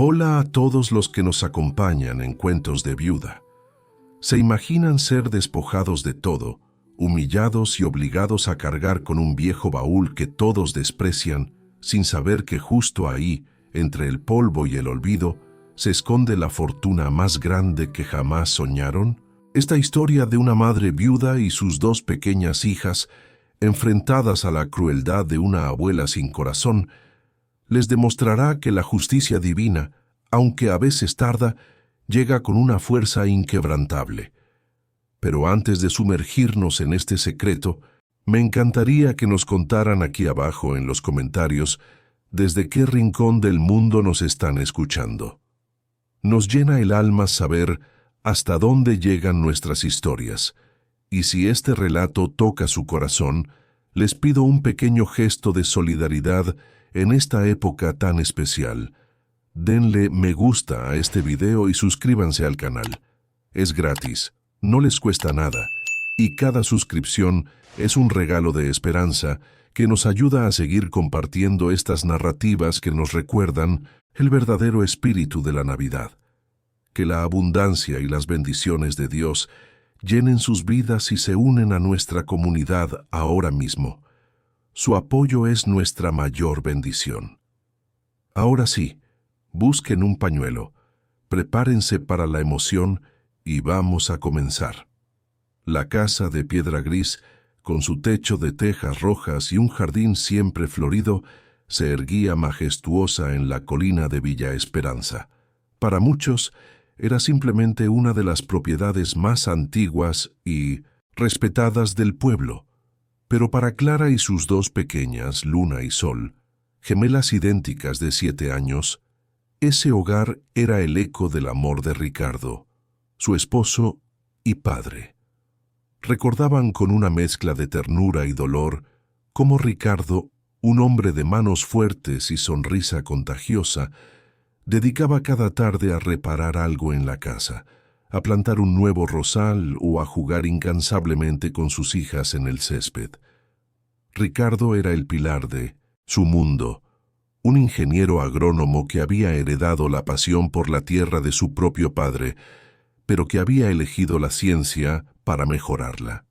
Hola a todos los que nos acompañan en Cuentos de Viuda. ¿Se imaginan ser despojados de todo, humillados y obligados a cargar con un viejo baúl que todos desprecian, sin saber que justo ahí, entre el polvo y el olvido, se esconde la fortuna más grande que jamás soñaron? Esta historia de una madre viuda y sus dos pequeñas hijas, enfrentadas a la crueldad de una abuela sin corazón, les demostrará que la justicia divina, aunque a veces tarda, llega con una fuerza inquebrantable. Pero antes de sumergirnos en este secreto, me encantaría que nos contaran aquí abajo en los comentarios desde qué rincón del mundo nos están escuchando. Nos llena el alma saber hasta dónde llegan nuestras historias, y si este relato toca su corazón, les pido un pequeño gesto de solidaridad en esta época tan especial. Denle me gusta a este video y suscríbanse al canal. Es gratis, no les cuesta nada, y cada suscripción es un regalo de esperanza que nos ayuda a seguir compartiendo estas narrativas que nos recuerdan el verdadero espíritu de la Navidad. Que la abundancia y las bendiciones de Dios llenen sus vidas y se unen a nuestra comunidad ahora mismo. Su apoyo es nuestra mayor bendición. Ahora sí, busquen un pañuelo, prepárense para la emoción y vamos a comenzar. La casa de piedra gris, con su techo de tejas rojas y un jardín siempre florido, se erguía majestuosa en la colina de Villa Esperanza. Para muchos, era simplemente una de las propiedades más antiguas y respetadas del pueblo. Pero para Clara y sus dos pequeñas, Luna y Sol, gemelas idénticas de 7 años, ese hogar era el eco del amor de Ricardo, su esposo y padre. Recordaban con una mezcla de ternura y dolor cómo Ricardo, un hombre de manos fuertes y sonrisa contagiosa, dedicaba cada tarde a reparar algo en la casa, a plantar un nuevo rosal o a jugar incansablemente con sus hijas en el césped. Ricardo era el pilar de su mundo, un ingeniero agrónomo que había heredado la pasión por la tierra de su propio padre, pero que había elegido la ciencia para mejorarla.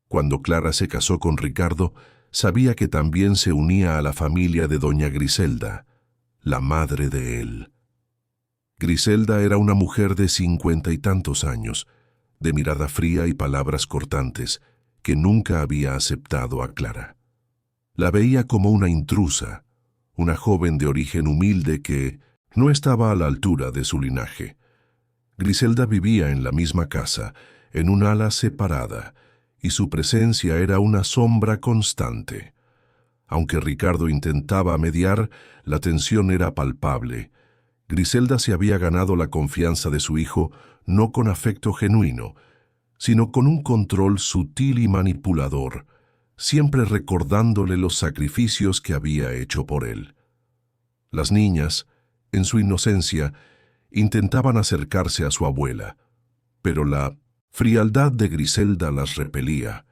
Cuando Clara se casó con Ricardo, sabía que también se unía a la familia de doña Griselda, la madre de él. Griselda era una mujer de 50 y tantos años, de mirada fría y palabras cortantes, que nunca había aceptado a Clara. La veía como una intrusa, una joven de origen humilde que no estaba a la altura de su linaje. Griselda vivía en la misma casa, en un ala separada, y su presencia era una sombra constante. Aunque Ricardo intentaba mediar, la tensión era palpable. Griselda se había ganado la confianza de su hijo no con afecto genuino, sino con un control sutil y manipulador, siempre recordándole los sacrificios que había hecho por él. Las niñas, en su inocencia, intentaban acercarse a su abuela, pero la frialdad de Griselda las repelía.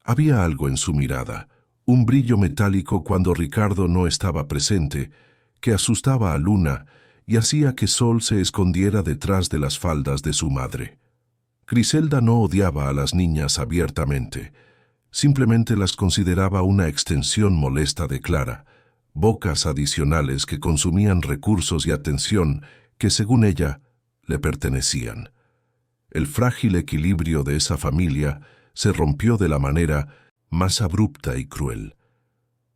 Había algo en su mirada, un brillo metálico cuando Ricardo no estaba presente, que asustaba a Luna y hacía que Sol se escondiera detrás de las faldas de su madre. Griselda no odiaba a las niñas abiertamente, simplemente las consideraba una extensión molesta de Clara, bocas adicionales que consumían recursos y atención que, según ella, le pertenecían. El frágil equilibrio de esa familia se rompió de la manera más abrupta y cruel.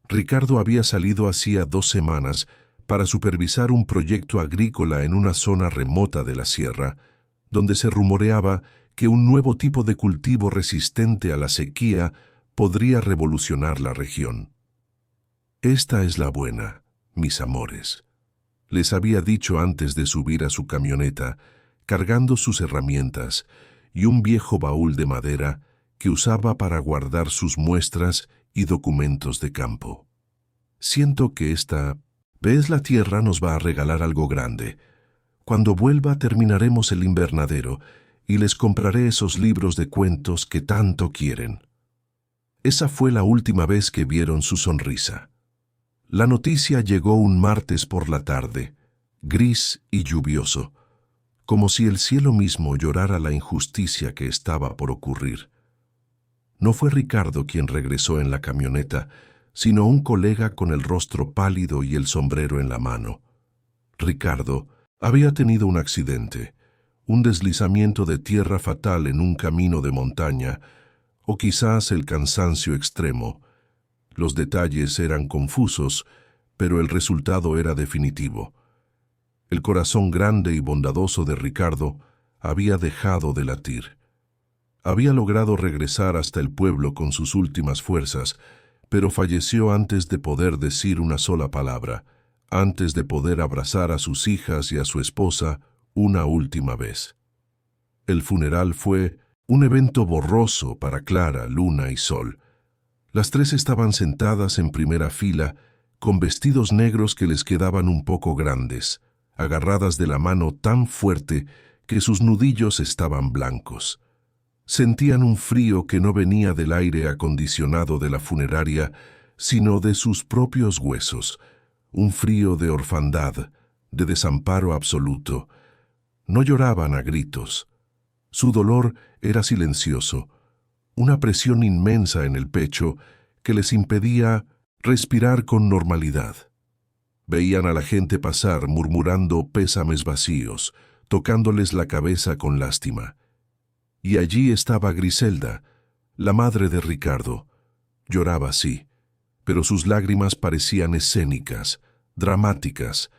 Ricardo había salido hacía 2 semanas para supervisar un proyecto agrícola en una zona remota de la sierra, donde se rumoreaba que un nuevo tipo de cultivo resistente a la sequía podría revolucionar la región. «Esta es la buena, mis amores», les había dicho antes de subir a su camioneta, cargando sus herramientas y un viejo baúl de madera que usaba para guardar sus muestras y documentos de campo. «Siento que esta vez la tierra nos va a regalar algo grande. Cuando vuelva terminaremos el invernadero y les compraré esos libros de cuentos que tanto quieren». Esa fue la última vez que vieron su sonrisa. La noticia llegó un martes por la tarde, gris y lluvioso, como si el cielo mismo llorara la injusticia que estaba por ocurrir. No fue Ricardo quien regresó en la camioneta, sino un colega con el rostro pálido y el sombrero en la mano. Ricardo había tenido un accidente, un deslizamiento de tierra fatal en un camino de montaña, o quizás el cansancio extremo. Los detalles eran confusos, pero el resultado era definitivo. El corazón grande y bondadoso de Ricardo había dejado de latir. Había logrado regresar hasta el pueblo con sus últimas fuerzas, pero falleció antes de poder decir una sola palabra, antes de poder abrazar a sus hijas y a su esposa una última vez. El funeral fue un evento borroso para Clara, Luna y Sol. Las tres estaban sentadas en primera fila, con vestidos negros que les quedaban un poco grandes, agarradas de la mano tan fuerte que sus nudillos estaban blancos. Sentían un frío que no venía del aire acondicionado de la funeraria, sino de sus propios huesos, un frío de orfandad, de desamparo absoluto. No lloraban a gritos. Su dolor era silencioso, una presión inmensa en el pecho que les impedía respirar con normalidad. Veían a la gente pasar murmurando pésames vacíos, tocándoles la cabeza con lástima. Y allí estaba Griselda, la madre de Ricardo. Lloraba, sí, pero sus lágrimas parecían escénicas, dramáticas.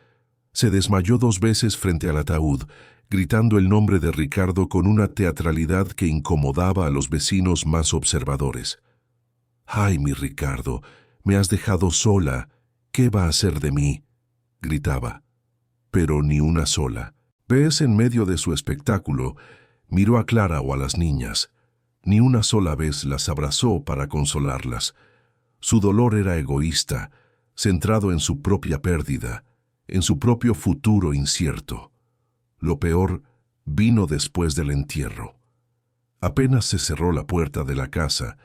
Se desmayó 2 veces frente al ataúd, gritando el nombre de Ricardo con una teatralidad que incomodaba a los vecinos más observadores. «¡Ay, mi Ricardo, me has dejado sola! ¿Qué va a hacer de mí?», gritaba. Pero ni una sola. ¿Ves? En medio de su espectáculo, miró a Clara o a las niñas. Ni una sola vez las abrazó para consolarlas. Su dolor era egoísta, centrado en su propia pérdida, en su propio futuro incierto. Lo peor vino después del entierro. Apenas se cerró la puerta de la casa,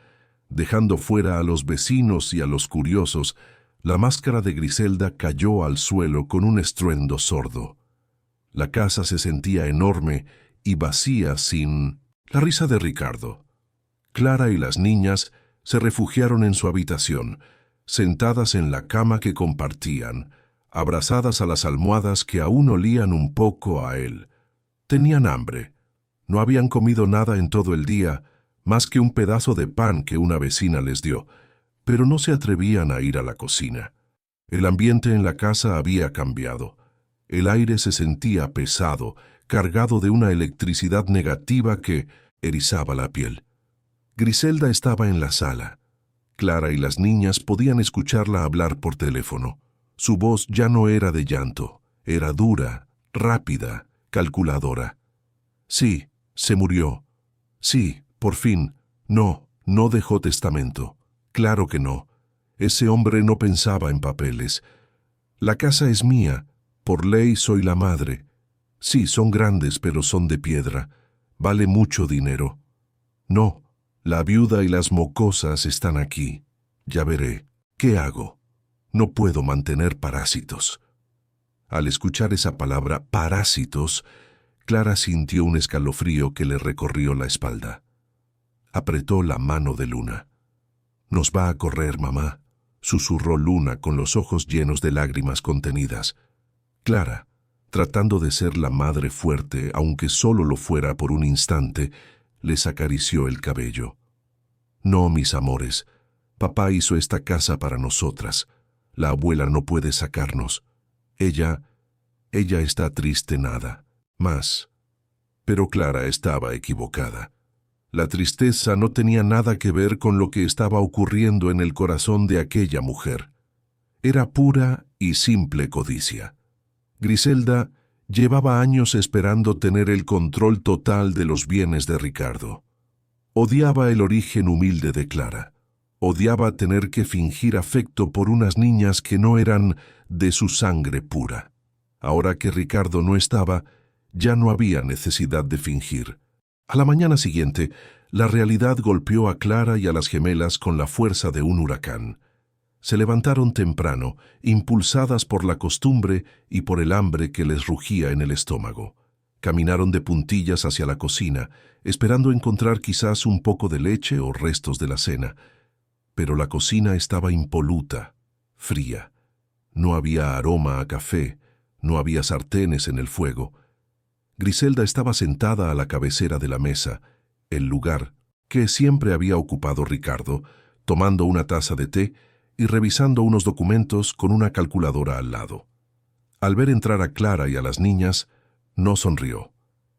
dejando fuera a los vecinos y a los curiosos, la máscara de Griselda cayó al suelo con un estruendo sordo. La casa se sentía enorme y vacía sin la risa de Ricardo. Clara y las niñas se refugiaron en su habitación, sentadas en la cama que compartían, abrazadas a las almohadas que aún olían un poco a él. Tenían hambre. No habían comido nada en todo el día, más que un pedazo de pan que una vecina les dio, pero no se atrevían a ir a la cocina. El ambiente en la casa había cambiado. El aire se sentía pesado, cargado de una electricidad negativa que erizaba la piel. Griselda estaba en la sala. Clara y las niñas podían escucharla hablar por teléfono. Su voz ya no era de llanto, era dura, rápida, calculadora. Sí, se murió. Sí, por fin. No, no dejó testamento. Claro que no. Ese hombre no pensaba en papeles. La casa es mía. Por ley soy la madre. Sí, son grandes, pero son de piedra. Vale mucho dinero. No, la viuda y las mocosas están aquí. Ya veré. ¿Qué hago? No puedo mantener parásitos. Al escuchar esa palabra, parásitos, Clara sintió un escalofrío que le recorrió la espalda. Apretó la mano de Luna. «Nos va a correr, mamá», susurró Luna con los ojos llenos de lágrimas contenidas. Clara, tratando de ser la madre fuerte, aunque solo lo fuera por un instante, les acarició el cabello. «No, mis amores, papá hizo esta casa para nosotras. La abuela no puede sacarnos. Ella está triste nada, más». Pero Clara estaba equivocada. La tristeza no tenía nada que ver con lo que estaba ocurriendo en el corazón de aquella mujer. Era pura y simple codicia. Griselda llevaba años esperando tener el control total de los bienes de Ricardo. Odiaba el origen humilde de Clara. Odiaba tener que fingir afecto por unas niñas que no eran de su sangre pura. Ahora que Ricardo no estaba, ya no había necesidad de fingir. A la mañana siguiente, la realidad golpeó a Clara y a las gemelas con la fuerza de un huracán. Se levantaron temprano, impulsadas por la costumbre y por el hambre que les rugía en el estómago. Caminaron de puntillas hacia la cocina, esperando encontrar quizás un poco de leche o restos de la cena. Pero la cocina estaba impoluta, fría. No había aroma a café, no había sartenes en el fuego. Griselda estaba sentada a la cabecera de la mesa, el lugar que siempre había ocupado Ricardo, tomando una taza de té y revisando unos documentos con una calculadora al lado. Al ver entrar a Clara y a las niñas, no sonrió.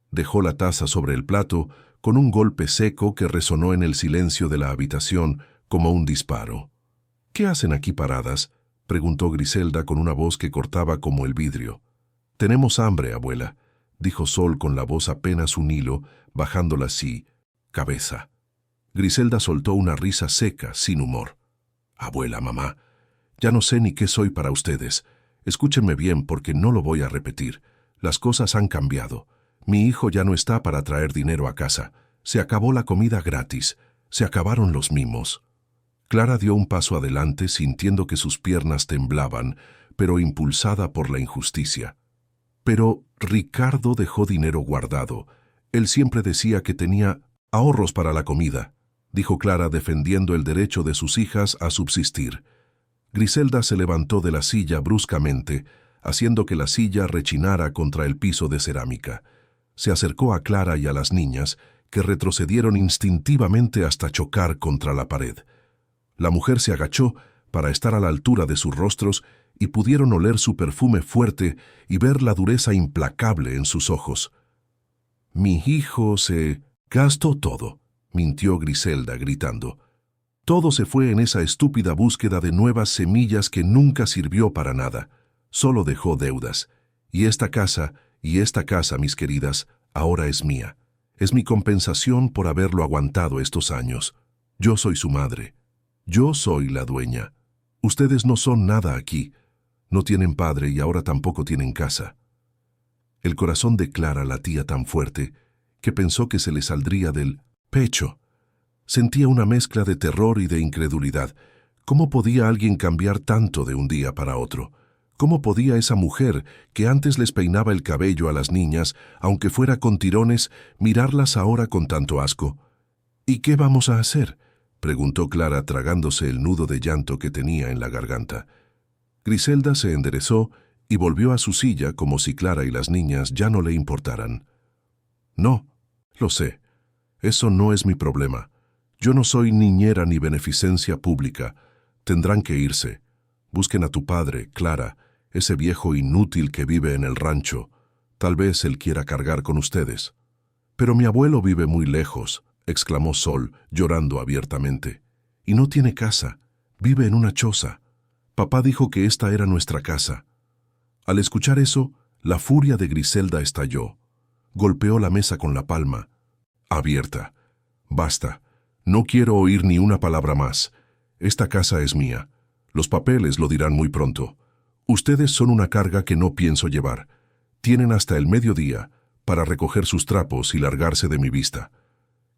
Dejó la taza sobre el plato con un golpe seco que resonó en el silencio de la habitación como un disparo. «¿Qué hacen aquí paradas?», preguntó Griselda con una voz que cortaba como el vidrio. «Tenemos hambre, abuela», dijo Sol con la voz apenas un hilo, bajándola así, cabeza. Griselda soltó una risa seca, sin humor. «Abuela, mamá, ya no sé ni qué soy para ustedes. Escúchenme bien porque no lo voy a repetir. Las cosas han cambiado. Mi hijo ya no está para traer dinero a casa. Se acabó la comida gratis. Se acabaron los mimos». Clara dio un paso adelante sintiendo que sus piernas temblaban, pero impulsada por la injusticia. «Pero Ricardo dejó dinero guardado. Él siempre decía que tenía ahorros para la comida», dijo Clara defendiendo el derecho de sus hijas a subsistir. Griselda se levantó de la silla bruscamente, haciendo que la silla rechinara contra el piso de cerámica. Se acercó a Clara y a las niñas, que retrocedieron instintivamente hasta chocar contra la pared. La mujer se agachó para estar a la altura de sus rostros y pudieron oler su perfume fuerte y ver la dureza implacable en sus ojos. «Mi hijo se gastó todo», mintió Griselda gritando. «Todo se fue en esa estúpida búsqueda de nuevas semillas que nunca sirvió para nada. Solo dejó deudas. Y esta casa, mis queridas, ahora es mía. Es mi compensación por haberlo aguantado estos años. Yo soy su madre. Yo soy la dueña. Ustedes no son nada aquí. No tienen padre y ahora tampoco tienen casa». El corazón de Clara latía tan fuerte que pensó que se le saldría del pecho. Sentía una mezcla de terror y de incredulidad. ¿Cómo podía alguien cambiar tanto de un día para otro? ¿Cómo podía esa mujer, que antes les peinaba el cabello a las niñas, aunque fuera con tirones, mirarlas ahora con tanto asco? «¿Y qué vamos a hacer?», preguntó Clara tragándose el nudo de llanto que tenía en la garganta. Griselda se enderezó y volvió a su silla como si Clara y las niñas ya no le importaran. «No, lo sé. Eso no es mi problema. Yo no soy niñera ni beneficencia pública. Tendrán que irse. Busquen a tu padre, Clara, ese viejo inútil que vive en el rancho. Tal vez él quiera cargar con ustedes». «Pero mi abuelo vive muy lejos», exclamó Sol, llorando abiertamente. «Y no tiene casa. Vive en una choza. Papá dijo que esta era nuestra casa». Al escuchar eso, la furia de Griselda estalló. Golpeó la mesa con la palma. «Abierta. Basta. No quiero oír ni una palabra más. Esta casa es mía. Los papeles lo dirán muy pronto. Ustedes son una carga que no pienso llevar. Tienen hasta el mediodía para recoger sus trapos y largarse de mi vista».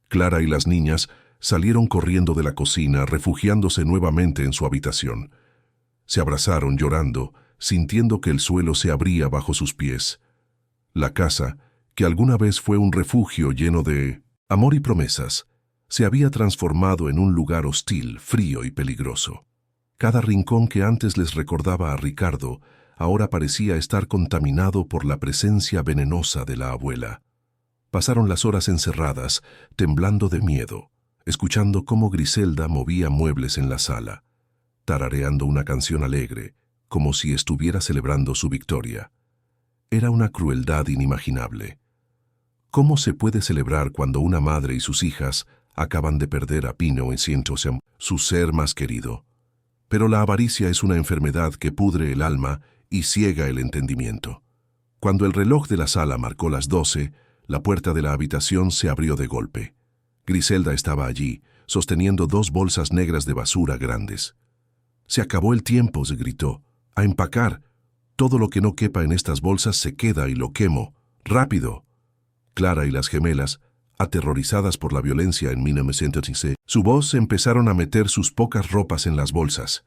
Clara y las niñas salieron corriendo de la cocina, refugiándose nuevamente en su habitación. Se abrazaron llorando, sintiendo que el suelo se abría bajo sus pies. La casa, que alguna vez fue un refugio lleno de amor y promesas, se había transformado en un lugar hostil, frío y peligroso. Cada rincón que antes les recordaba a Ricardo, ahora parecía estar contaminado por la presencia venenosa de la abuela. Pasaron las horas encerradas, temblando de miedo, escuchando cómo Griselda movía muebles en la sala, tarareando una canción alegre, como si estuviera celebrando su victoria. Era una crueldad inimaginable. ¿Cómo se puede celebrar cuando una madre y sus hijas acaban de perder a Pino en Cientosem, su ser más querido? Pero la avaricia es una enfermedad que pudre el alma y ciega el entendimiento. Cuando el reloj de la sala marcó las 12, la puerta de la habitación se abrió de golpe. Griselda estaba allí, sosteniendo 2 bolsas negras de basura grandes. «Se acabó el tiempo», se gritó. «A empacar. Todo lo que no quepa en estas bolsas se queda y lo quemo. ¡Rápido!». Clara y las gemelas, aterrorizadas por la violencia en 1915, su voz empezaron a meter sus pocas ropas en las bolsas.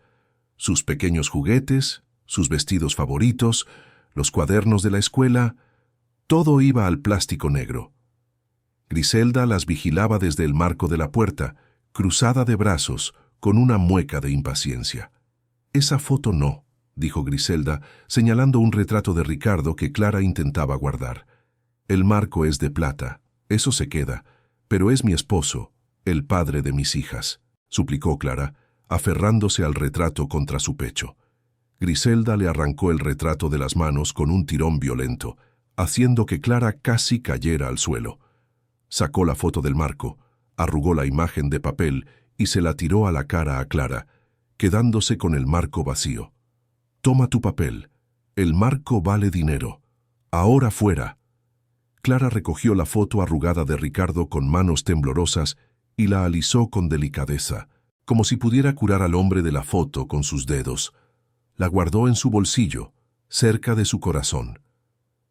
sus pequeños juguetes, sus vestidos favoritos, los cuadernos de la escuela, todo iba al plástico negro. Griselda las vigilaba desde el marco de la puerta, cruzada de brazos, con una mueca de impaciencia. «Esa foto no», dijo Griselda, señalando un retrato de Ricardo que Clara intentaba guardar. «El marco es de plata, eso se queda, pero es mi esposo, el padre de mis hijas», suplicó Clara, aferrándose al retrato contra su pecho. Griselda le arrancó el retrato de las manos con un tirón violento, haciendo que Clara casi cayera al suelo. Sacó la foto del marco, arrugó la imagen de papel y se la tiró a la cara a Clara, quedándose con el marco vacío. «Toma tu papel. El marco vale dinero. Ahora fuera». Clara recogió la foto arrugada de Ricardo con manos temblorosas y la alisó con delicadeza, como si pudiera curar al hombre de la foto con sus dedos. La guardó en su bolsillo, cerca de su corazón.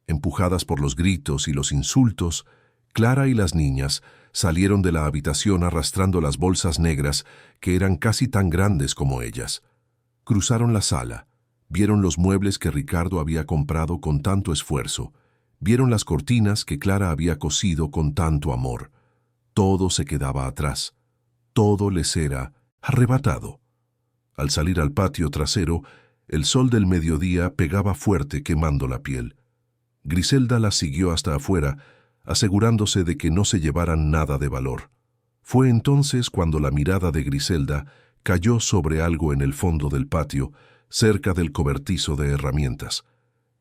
Empujadas por los gritos y los insultos, Clara y las niñas salieron de la habitación arrastrando las bolsas negras que eran casi tan grandes como ellas. Cruzaron la sala, vieron los muebles que Ricardo había comprado con tanto esfuerzo, vieron las cortinas que Clara había cosido con tanto amor. Todo se quedaba atrás, todo les era arrebatado. Al salir al patio trasero, el sol del mediodía pegaba fuerte quemando la piel. Griselda las siguió hasta afuera, asegurándose de que no se llevaran nada de valor. Fue entonces cuando la mirada de Griselda cayó sobre algo en el fondo del patio, cerca del cobertizo de herramientas.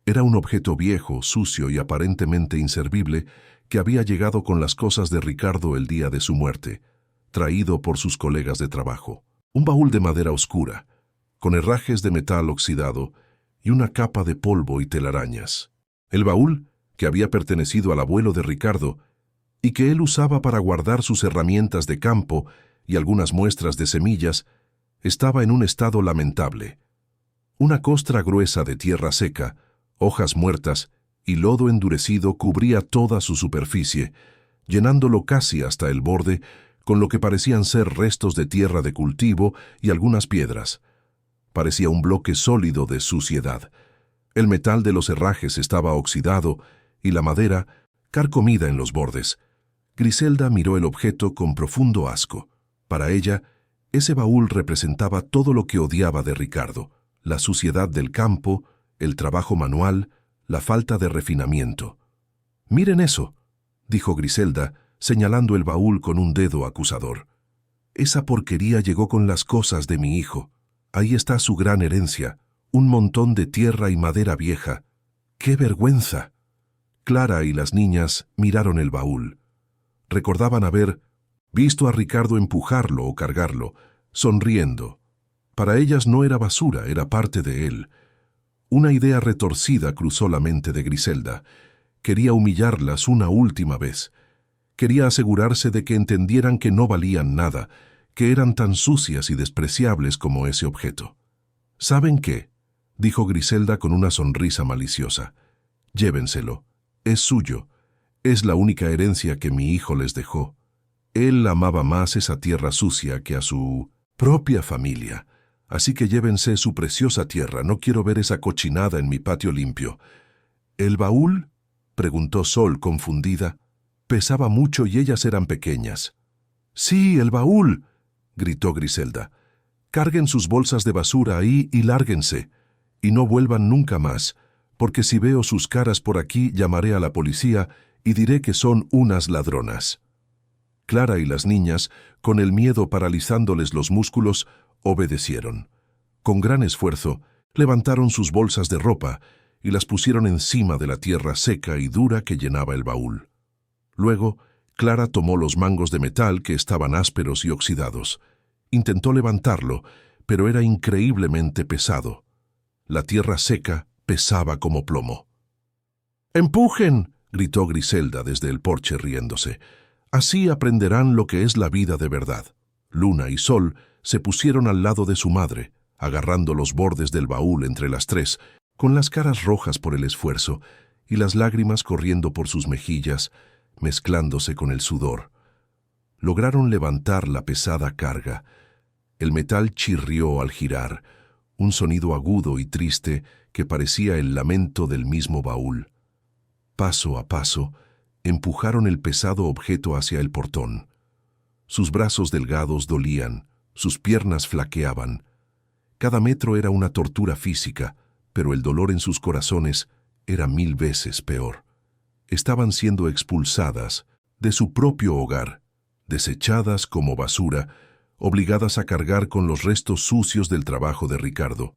Era un objeto viejo, sucio y aparentemente inservible que había llegado con las cosas de Ricardo el día de su muerte, traído por sus colegas de trabajo. Un baúl de madera oscura, con herrajes de metal oxidado y una capa de polvo y telarañas. El baúl, que había pertenecido al abuelo de Ricardo y que él usaba para guardar sus herramientas de campo y algunas muestras de semillas, estaba en un estado lamentable. Una costra gruesa de tierra seca, hojas muertas y lodo endurecido cubría toda su superficie, llenándolo casi hasta el borde con lo que parecían ser restos de tierra de cultivo y algunas piedras. Parecía un bloque sólido de suciedad. El metal de los herrajes estaba oxidado y la madera carcomida en los bordes. Griselda miró el objeto con profundo asco. Para ella, ese baúl representaba todo lo que odiaba de Ricardo: la suciedad del campo, el trabajo manual, la falta de refinamiento. «Miren eso», dijo Griselda, señalando el baúl con un dedo acusador. «Esa porquería llegó con las cosas de mi hijo. Ahí está su gran herencia, un montón de tierra y madera vieja. ¡Qué vergüenza!». Clara y las niñas miraron el baúl. Recordaban haber visto a Ricardo empujarlo o cargarlo, sonriendo. Para ellas no era basura, era parte de él. Una idea retorcida cruzó la mente de Griselda. Quería humillarlas una última vez. Quería asegurarse de que entendieran que no valían nada, que eran tan sucias y despreciables como ese objeto. «¿Saben qué?», dijo Griselda con una sonrisa maliciosa. «Llévenselo. Es suyo. Es la única herencia que mi hijo les dejó. Él amaba más esa tierra sucia que a su propia familia. Así que llévense su preciosa tierra. No quiero ver esa cochinada en mi patio limpio». «¿El baúl?», preguntó Sol confundida. Pesaba mucho y ellas eran pequeñas. «Sí, el baúl», gritó Griselda. «Carguen sus bolsas de basura ahí y lárguense. Y no vuelvan nunca más, porque si veo sus caras por aquí llamaré a la policía y diré que son unas ladronas». Clara y las niñas, con el miedo paralizándoles los músculos, obedecieron. Con gran esfuerzo, levantaron sus bolsas de ropa y las pusieron encima de la tierra seca y dura que llenaba el baúl. Luego, Clara tomó los mangos de metal que estaban ásperos y oxidados. Intentó levantarlo, pero era increíblemente pesado. La tierra seca pesaba como plomo. «¡Empujen!», gritó Griselda desde el porche riéndose. «Así aprenderán lo que es la vida de verdad». Luna y Sol se pusieron al lado de su madre, agarrando los bordes del baúl entre las tres, con las caras rojas por el esfuerzo y las lágrimas corriendo por sus mejillas, mezclándose con el sudor. Lograron levantar la pesada carga. El metal chirrió al girar. un sonido agudo y triste que parecía el lamento del mismo baúl. Paso a paso, empujaron el pesado objeto hacia el portón. Sus brazos delgados dolían, sus piernas flaqueaban. Cada metro era una tortura física, pero el dolor en sus corazones era 1000 veces peor. Estaban siendo expulsadas de su propio hogar, desechadas como basura, obligadas a cargar con los restos sucios del trabajo de Ricardo.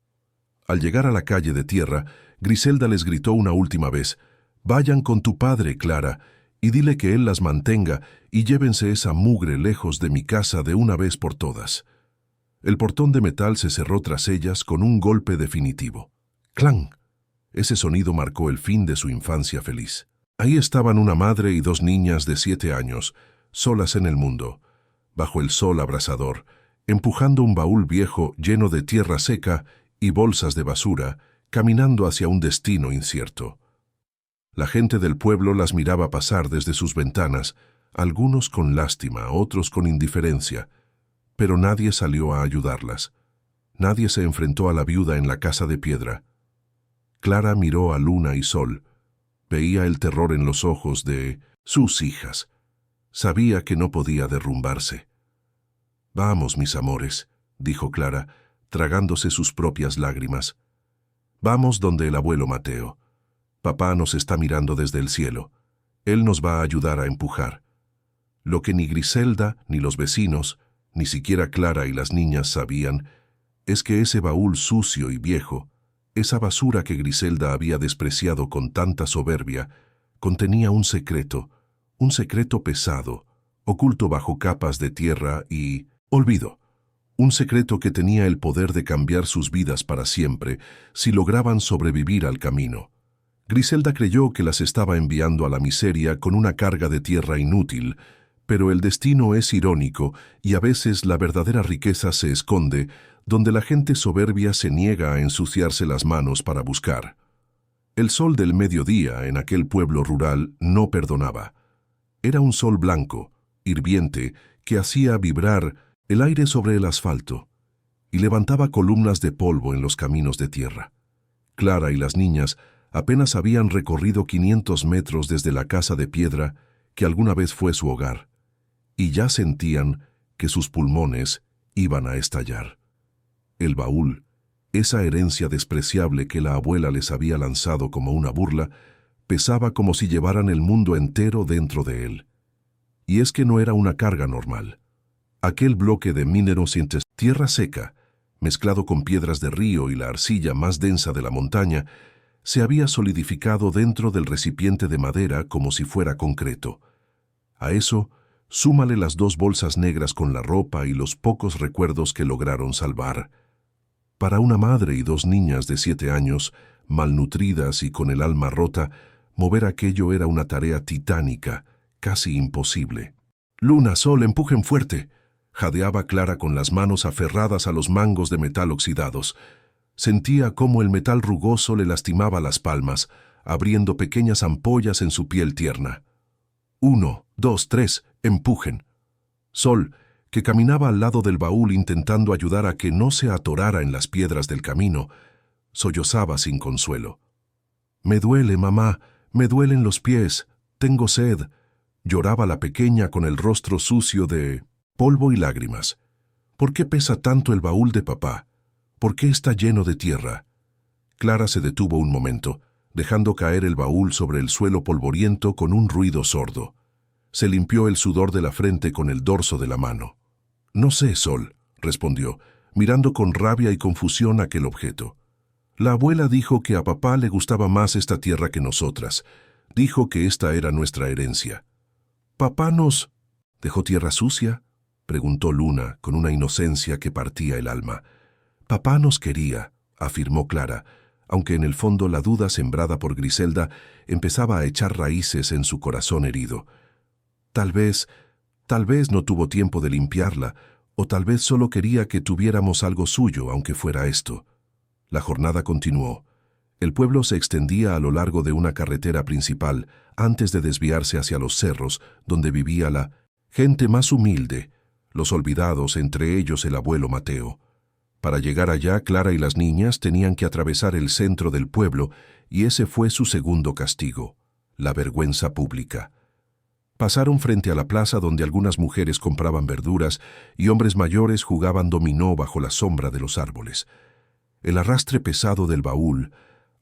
Al llegar a la calle de tierra, Griselda les gritó una última vez: «Vayan con tu padre, Clara, y dile que él las mantenga y llévense esa mugre lejos de mi casa de una vez por todas». El portón de metal se cerró tras ellas con un golpe definitivo. ¡Clang! Ese sonido marcó el fin de su infancia feliz. Ahí estaban una madre y 2 niñas de 7 años, solas en el mundo, bajo el sol abrasador, empujando un baúl viejo lleno de tierra seca y bolsas de basura, caminando hacia un destino incierto. La gente del pueblo las miraba pasar desde sus ventanas, algunos con lástima, otros con indiferencia, pero nadie salió a ayudarlas. Nadie se enfrentó a la viuda en la casa de piedra. Clara miró a Luna y Sol. Veía el terror en los ojos de sus hijas. Sabía que no podía derrumbarse. «Vamos, mis amores», dijo Clara, tragándose sus propias lágrimas. «Vamos donde el abuelo Mateo. Papá nos está mirando desde el cielo. Él nos va a ayudar a empujar». Lo que ni Griselda, ni los vecinos, ni siquiera Clara y las niñas sabían, es que ese baúl sucio y viejo, esa basura que Griselda había despreciado con tanta soberbia, contenía un secreto pesado, oculto bajo capas de tierra y olvido. Un secreto que tenía el poder de cambiar sus vidas para siempre si lograban sobrevivir al camino. Griselda creyó que las estaba enviando a la miseria con una carga de tierra inútil, pero el destino es irónico y a veces la verdadera riqueza se esconde donde la gente soberbia se niega a ensuciarse las manos para buscar. El sol del mediodía en aquel pueblo rural no perdonaba. Era un sol blanco, hirviente, que hacía vibrar el aire sobre el asfalto y levantaba columnas de polvo en los caminos de tierra. Clara y las niñas apenas habían recorrido 500 metros desde la casa de piedra que alguna vez fue su hogar, y ya sentían que sus pulmones iban a estallar. El baúl, esa herencia despreciable que la abuela les había lanzado como una burla, pesaba como si llevaran el mundo entero dentro de él. Y es que no era una carga normal. Aquel bloque de mineros y tierra seca, mezclado con piedras de río y la arcilla más densa de la montaña, se había solidificado dentro del recipiente de madera como si fuera concreto. A eso, súmale las 2 bolsas negras con la ropa y los pocos recuerdos que lograron salvar. Para una madre y 2 niñas de 7 años, malnutridas y con el alma rota, mover aquello era una tarea titánica, casi imposible. «Luna, Sol, empujen fuerte», jadeaba Clara con las manos aferradas a los mangos de metal oxidados. Sentía cómo el metal rugoso le lastimaba las palmas, abriendo pequeñas ampollas en su piel tierna. 1, 2, 3, empujen. Sol, que caminaba al lado del baúl intentando ayudar a que no se atorara en las piedras del camino, sollozaba sin consuelo. «Me duele, mamá, me duelen los pies, tengo sed», lloraba la pequeña con el rostro sucio de polvo y lágrimas. «¿Por qué pesa tanto el baúl de papá? ¿Por qué está lleno de tierra?» Clara se detuvo un momento, dejando caer el baúl sobre el suelo polvoriento con un ruido sordo. Se limpió el sudor de la frente con el dorso de la mano. «No sé, Sol», respondió, mirando con rabia y confusión aquel objeto. «La abuela dijo que a papá le gustaba más esta tierra que nosotras. Dijo que esta era nuestra herencia». «¿Papá nos dejó tierra sucia?», preguntó Luna con una inocencia que partía el alma. «Papá nos quería», afirmó Clara, aunque en el fondo la duda sembrada por Griselda empezaba a echar raíces en su corazón herido. Tal vez no tuvo tiempo de limpiarla, o tal vez solo quería que tuviéramos algo suyo, aunque fuera esto. La jornada continuó. El pueblo se extendía a lo largo de una carretera principal antes de desviarse hacia los cerros, donde vivía la gente más humilde, los olvidados, entre ellos el abuelo Mateo. Para llegar allá, Clara y las niñas tenían que atravesar el centro del pueblo, y ese fue su segundo castigo, la vergüenza pública. Pasaron frente a la plaza donde algunas mujeres compraban verduras y hombres mayores jugaban dominó bajo la sombra de los árboles. El arrastre pesado del baúl,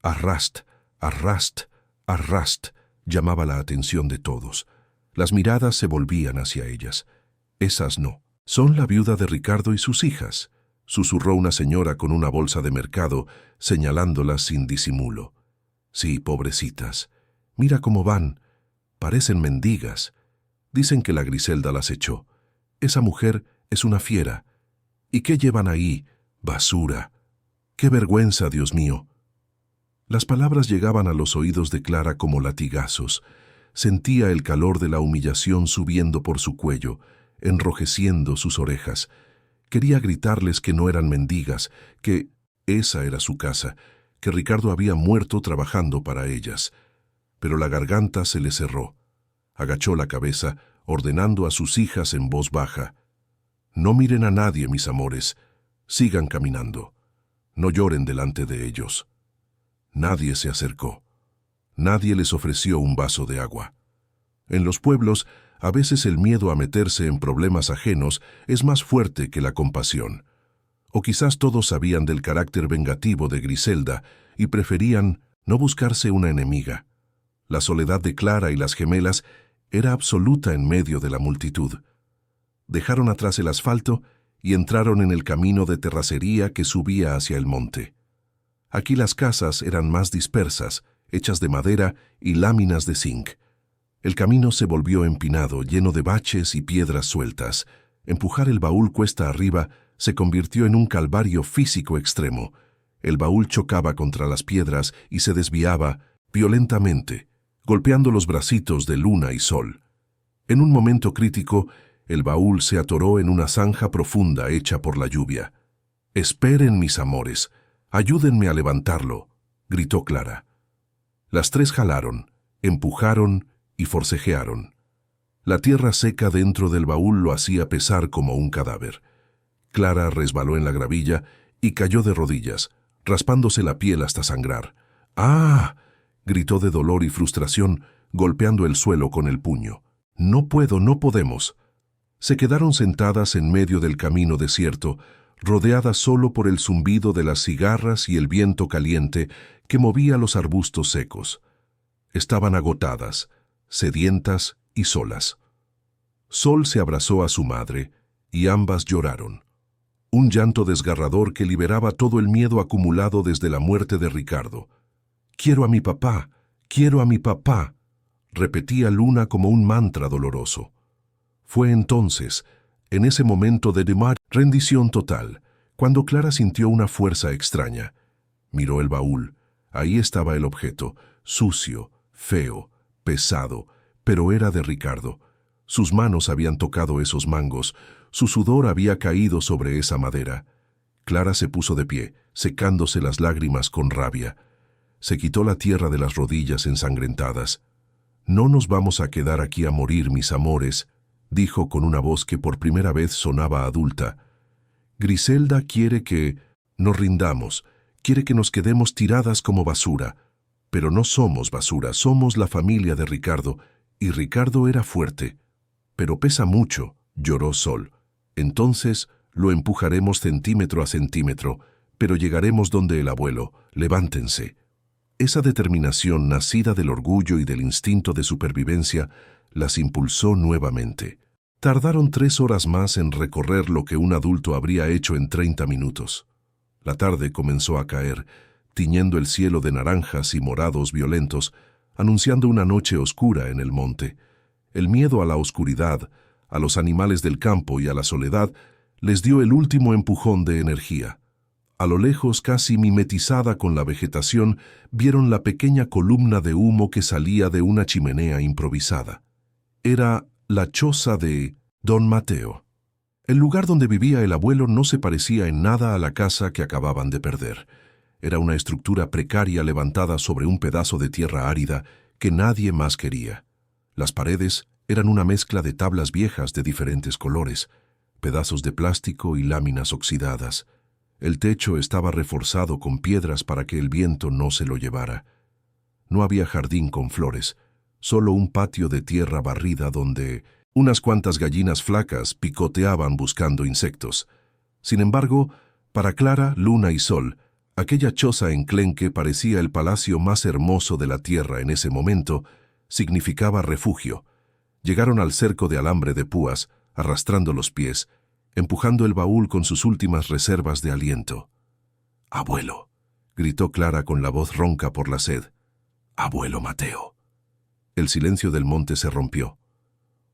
arrast, arrast, arrast, llamaba la atención de todos. Las miradas se volvían hacia ellas. Esas no. Son la viuda de Ricardo y sus hijas, susurró una señora con una bolsa de mercado, señalándolas sin disimulo. Sí, pobrecitas. Mira cómo van. Parecen mendigas. Dicen que la Griselda las echó. Esa mujer es una fiera. ¿Y qué llevan ahí? Basura. ¡Qué vergüenza, Dios mío! Las palabras llegaban a los oídos de Clara como latigazos. Sentía el calor de la humillación subiendo por su cuello, enrojeciendo sus orejas. Quería gritarles que no eran mendigas, que esa era su casa, que Ricardo había muerto trabajando para ellas. Pero la garganta se le cerró. Agachó la cabeza, ordenando a sus hijas en voz baja: «No miren a nadie, mis amores. Sigan caminando. No lloren delante de ellos». Nadie se acercó. Nadie les ofreció un vaso de agua. En los pueblos, a veces el miedo a meterse en problemas ajenos es más fuerte que la compasión. O quizás todos sabían del carácter vengativo de Griselda y preferían no buscarse una enemiga. La soledad de Clara y las gemelas era absoluta en medio de la multitud. Dejaron atrás el asfalto y entraron en el camino de terracería que subía hacia el monte. Aquí las casas eran más dispersas, hechas de madera y láminas de zinc. El camino se volvió empinado, lleno de baches y piedras sueltas. Empujar el baúl cuesta arriba se convirtió en un calvario físico extremo. El baúl chocaba contra las piedras y se desviaba violentamente, golpeando los bracitos de Luna y Sol. En un momento crítico, el baúl se atoró en una zanja profunda hecha por la lluvia. «Esperen, mis amores, ayúdenme a levantarlo», gritó Clara. Las tres jalaron, empujaron y forcejearon. La tierra seca dentro del baúl lo hacía pesar como un cadáver. Clara resbaló en la gravilla y cayó de rodillas, raspándose la piel hasta sangrar. «¡Ah!», gritó de dolor y frustración, golpeando el suelo con el puño. «No puedo, no podemos». Se quedaron sentadas en medio del camino desierto, rodeadas solo por el zumbido de las cigarras y el viento caliente que movía los arbustos secos. Estaban agotadas, sedientas y solas. Sol se abrazó a su madre y ambas lloraron. Un llanto desgarrador que liberaba todo el miedo acumulado desde la muerte de Ricardo. «Quiero a mi papá, quiero a mi papá», repetía Luna como un mantra doloroso. Fue entonces, en ese momento de rendición total, cuando Clara sintió una fuerza extraña. Miró el baúl. Ahí estaba el objeto, sucio, feo, pesado, pero era de Ricardo. Sus manos habían tocado esos mangos, su sudor había caído sobre esa madera. Clara se puso de pie, secándose las lágrimas con rabia. Se quitó la tierra de las rodillas ensangrentadas. «No nos vamos a quedar aquí a morir, mis amores», dijo con una voz que por primera vez sonaba adulta. «Griselda quiere que nos rindamos, quiere que nos quedemos tiradas como basura. Pero no somos basura, somos la familia de Ricardo, y Ricardo era fuerte. Pero pesa mucho», lloró Sol. «Entonces lo empujaremos centímetro a centímetro, pero llegaremos donde el abuelo. Levántense». Esa determinación, nacida del orgullo y del instinto de supervivencia, las impulsó nuevamente. Tardaron 3 horas más en recorrer lo que un adulto habría hecho en 30 minutos. La tarde comenzó a caer, tiñendo el cielo de naranjas y morados violentos, anunciando una noche oscura en el monte. El miedo a la oscuridad, a los animales del campo y a la soledad les dio el último empujón de energía. A lo lejos, casi mimetizada con la vegetación, vieron la pequeña columna de humo que salía de una chimenea improvisada. Era la choza de Don Mateo. El lugar donde vivía el abuelo no se parecía en nada a la casa que acababan de perder. Era una estructura precaria levantada sobre un pedazo de tierra árida que nadie más quería. Las paredes eran una mezcla de tablas viejas de diferentes colores, pedazos de plástico y láminas oxidadas. El techo estaba reforzado con piedras para que el viento no se lo llevara. No había jardín con flores, solo un patio de tierra barrida donde unas cuantas gallinas flacas picoteaban buscando insectos. Sin embargo, para Clara, Luna y Sol, aquella choza enclenque parecía el palacio más hermoso de la tierra en ese momento, significaba refugio. Llegaron al cerco de alambre de púas, arrastrando los pies, empujando el baúl con sus últimas reservas de aliento. «Abuelo», gritó Clara con la voz ronca por la sed. «Abuelo Mateo». El silencio del monte se rompió.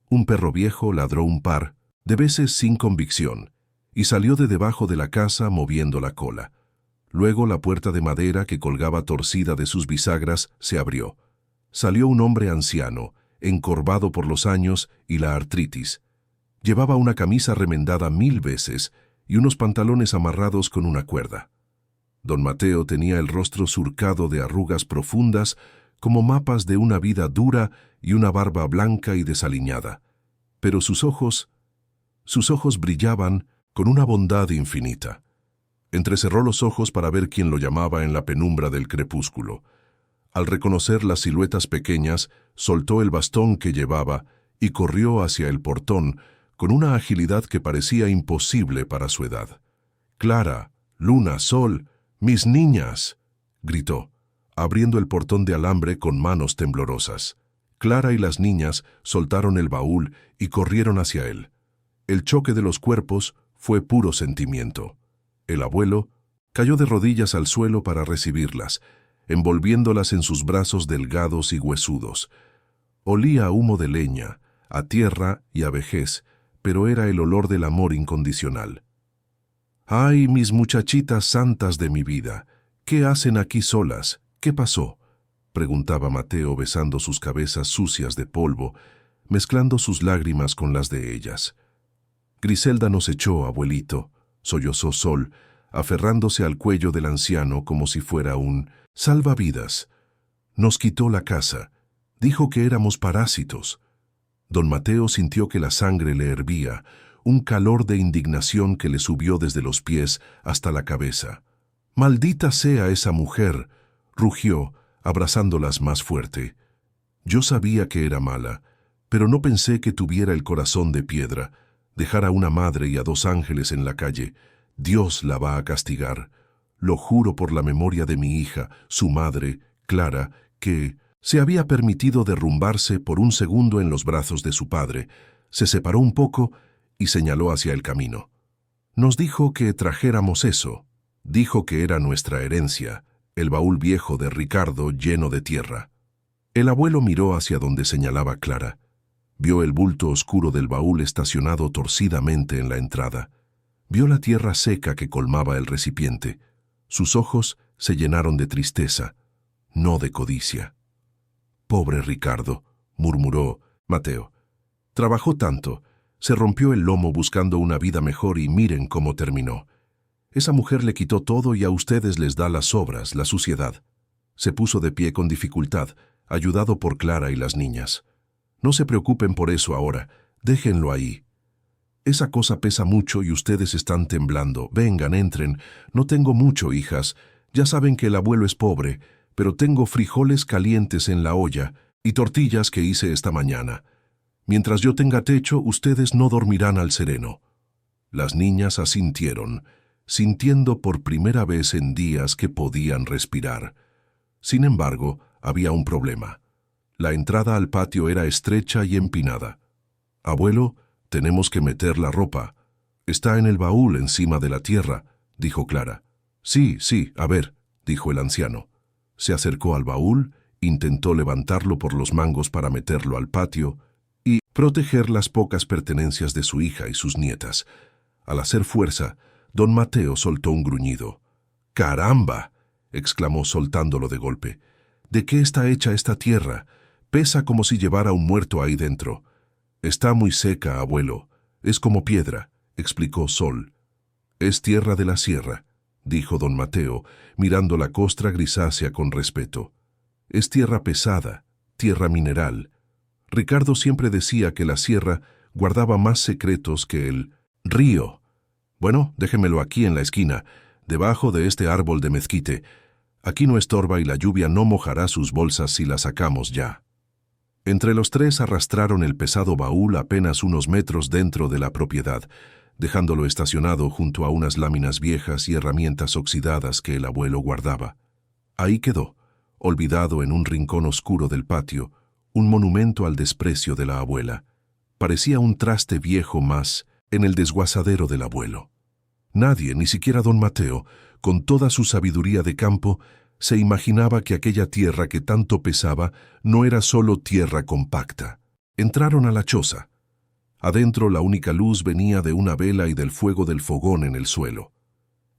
Un perro viejo ladró un par de veces sin convicción y salió de debajo de la casa moviendo la cola. Luego la puerta de madera que colgaba torcida de sus bisagras se abrió. Salió un hombre anciano, encorvado por los años y la artritis. Llevaba una camisa remendada 1000 veces y unos pantalones amarrados con una cuerda. Don Mateo tenía el rostro surcado de arrugas profundas como mapas de una vida dura y una barba blanca y desaliñada. Pero sus ojos brillaban con una bondad infinita. Entrecerró los ojos para ver quién lo llamaba en la penumbra del crepúsculo. Al reconocer las siluetas pequeñas, soltó el bastón que llevaba y corrió hacia el portón con una agilidad que parecía imposible para su edad. «Clara, Luna, Sol, mis niñas», gritó, abriendo el portón de alambre con manos temblorosas. Clara y las niñas soltaron el baúl y corrieron hacia él. El choque de los cuerpos fue puro sentimiento. El abuelo cayó de rodillas al suelo para recibirlas, envolviéndolas en sus brazos delgados y huesudos. Olía a humo de leña, a tierra y a vejez, pero era el olor del amor incondicional. «Ay, mis muchachitas santas de mi vida, ¿qué hacen aquí solas? ¿Qué pasó?», preguntaba Mateo besando sus cabezas sucias de polvo, mezclando sus lágrimas con las de ellas. «Griselda nos echó, abuelito», sollozó Sol, aferrándose al cuello del anciano como si fuera un salvavidas. «Nos quitó la casa. Dijo que éramos parásitos». Don Mateo sintió que la sangre le hervía, un calor de indignación que le subió desde los pies hasta la cabeza. «Maldita sea esa mujer», rugió, abrazándolas más fuerte. «Yo sabía que era mala, pero no pensé que tuviera el corazón de piedra. Dejar a una madre y a 2 ángeles en la calle. Dios la va a castigar. Lo juro por la memoria de mi hija, su madre, Clara, que se había permitido derrumbarse por un segundo en los brazos de su padre. Se separó un poco y señaló hacia el camino. Nos dijo que trajéramos eso. Dijo que era nuestra herencia, el baúl viejo de Ricardo lleno de tierra». El abuelo miró hacia donde señalaba Clara. Vio el bulto oscuro del baúl estacionado torcidamente en la entrada. Vio la tierra seca que colmaba el recipiente. Sus ojos se llenaron de tristeza, no de codicia. «Pobre Ricardo», murmuró Mateo. «Trabajó tanto, se rompió el lomo buscando una vida mejor y miren cómo terminó. Esa mujer le quitó todo y a ustedes les da las sobras, la suciedad». Se puso de pie con dificultad, ayudado por Clara y las niñas. «No se preocupen por eso ahora, déjenlo ahí. Esa cosa pesa mucho y ustedes están temblando. Vengan, entren. No tengo mucho, hijas. Ya saben que el abuelo es pobre, pero tengo frijoles calientes en la olla y tortillas que hice esta mañana. Mientras yo tenga techo, ustedes no dormirán al sereno». Las niñas asintieron, sintiendo por primera vez en días que podían respirar. Sin embargo, había un problema. La entrada al patio era estrecha y empinada. «Abuelo, tenemos que meter la ropa. Está en el baúl encima de la tierra», dijo Clara. «Sí, a ver», dijo el anciano. Se acercó al baúl, intentó levantarlo por los mangos para meterlo al patio y proteger las pocas pertenencias de su hija y sus nietas. Al hacer fuerza, don Mateo soltó un gruñido. «¡Caramba!», exclamó soltándolo de golpe. «¿De qué está hecha esta tierra? Pesa como si llevara un muerto ahí dentro». «Está muy seca, abuelo. Es como piedra», explicó Sol. «Es tierra de la sierra», dijo don Mateo, mirando la costra grisácea con respeto. «Es tierra pesada, tierra mineral. Ricardo siempre decía que la sierra guardaba más secretos que el río. Bueno, déjemelo aquí en la esquina. debajo de este árbol de mezquite. Aquí no estorba y la lluvia no mojará sus bolsas si la sacamos ya». Entre los tres arrastraron el pesado baúl apenas unos metros dentro de la propiedad, dejándolo estacionado junto a unas láminas viejas y herramientas oxidadas que el abuelo guardaba. Ahí quedó, olvidado en un rincón oscuro del patio, un monumento al desprecio de la abuela. Parecía un traste viejo más en el desguazadero del abuelo. Nadie, ni siquiera don Mateo, con toda su sabiduría de campo, se imaginaba que aquella tierra que tanto pesaba no era solo tierra compacta. Entraron a la choza. Adentro la única luz venía de una vela y del fuego del fogón en el suelo.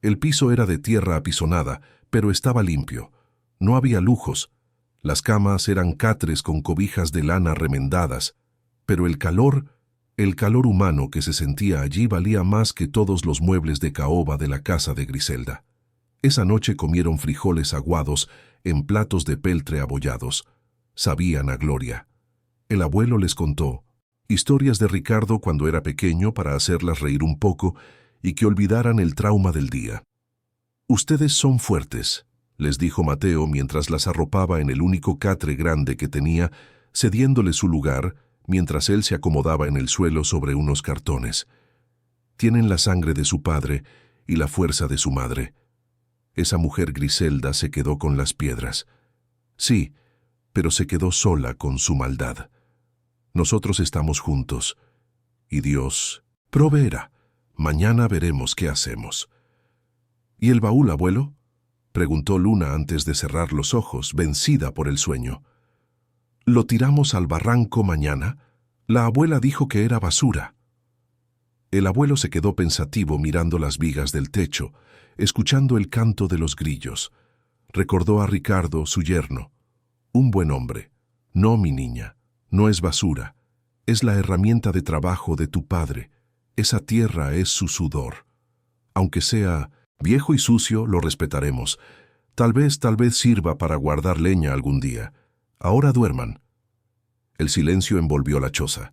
El piso era de tierra apisonada, pero estaba limpio. No había lujos. Las camas eran catres con cobijas de lana remendadas, pero el calor humano que se sentía allí valía más que todos los muebles de caoba de la casa de Griselda. Esa noche comieron frijoles aguados en platos de peltre abollados. Sabían a gloria. El abuelo les contó historias de Ricardo cuando era pequeño para hacerlas reír un poco y que olvidaran el trauma del día. «Ustedes son fuertes», les dijo Mateo mientras las arropaba en el único catre grande que tenía, cediéndole su lugar mientras él se acomodaba en el suelo sobre unos cartones. «Tienen la sangre de su padre y la fuerza de su madre». Esa mujer Griselda se quedó con las piedras. Sí, pero se quedó sola con su maldad. Nosotros estamos juntos. Y Dios proveerá. Mañana veremos qué hacemos. «¿Y el baúl, abuelo?», preguntó Luna antes de cerrar los ojos, vencida por el sueño. «¿Lo tiramos al barranco mañana? La abuela dijo que era basura». El abuelo se quedó pensativo mirando las vigas del techo, escuchando el canto de los grillos. Recordó a Ricardo, su yerno. «Un buen hombre. No, mi niña, no es basura. Es la herramienta de trabajo de tu padre. Esa tierra es su sudor. Aunque sea viejo y sucio, lo respetaremos. Tal vez sirva para guardar leña algún día. Ahora duerman». El silencio envolvió la choza.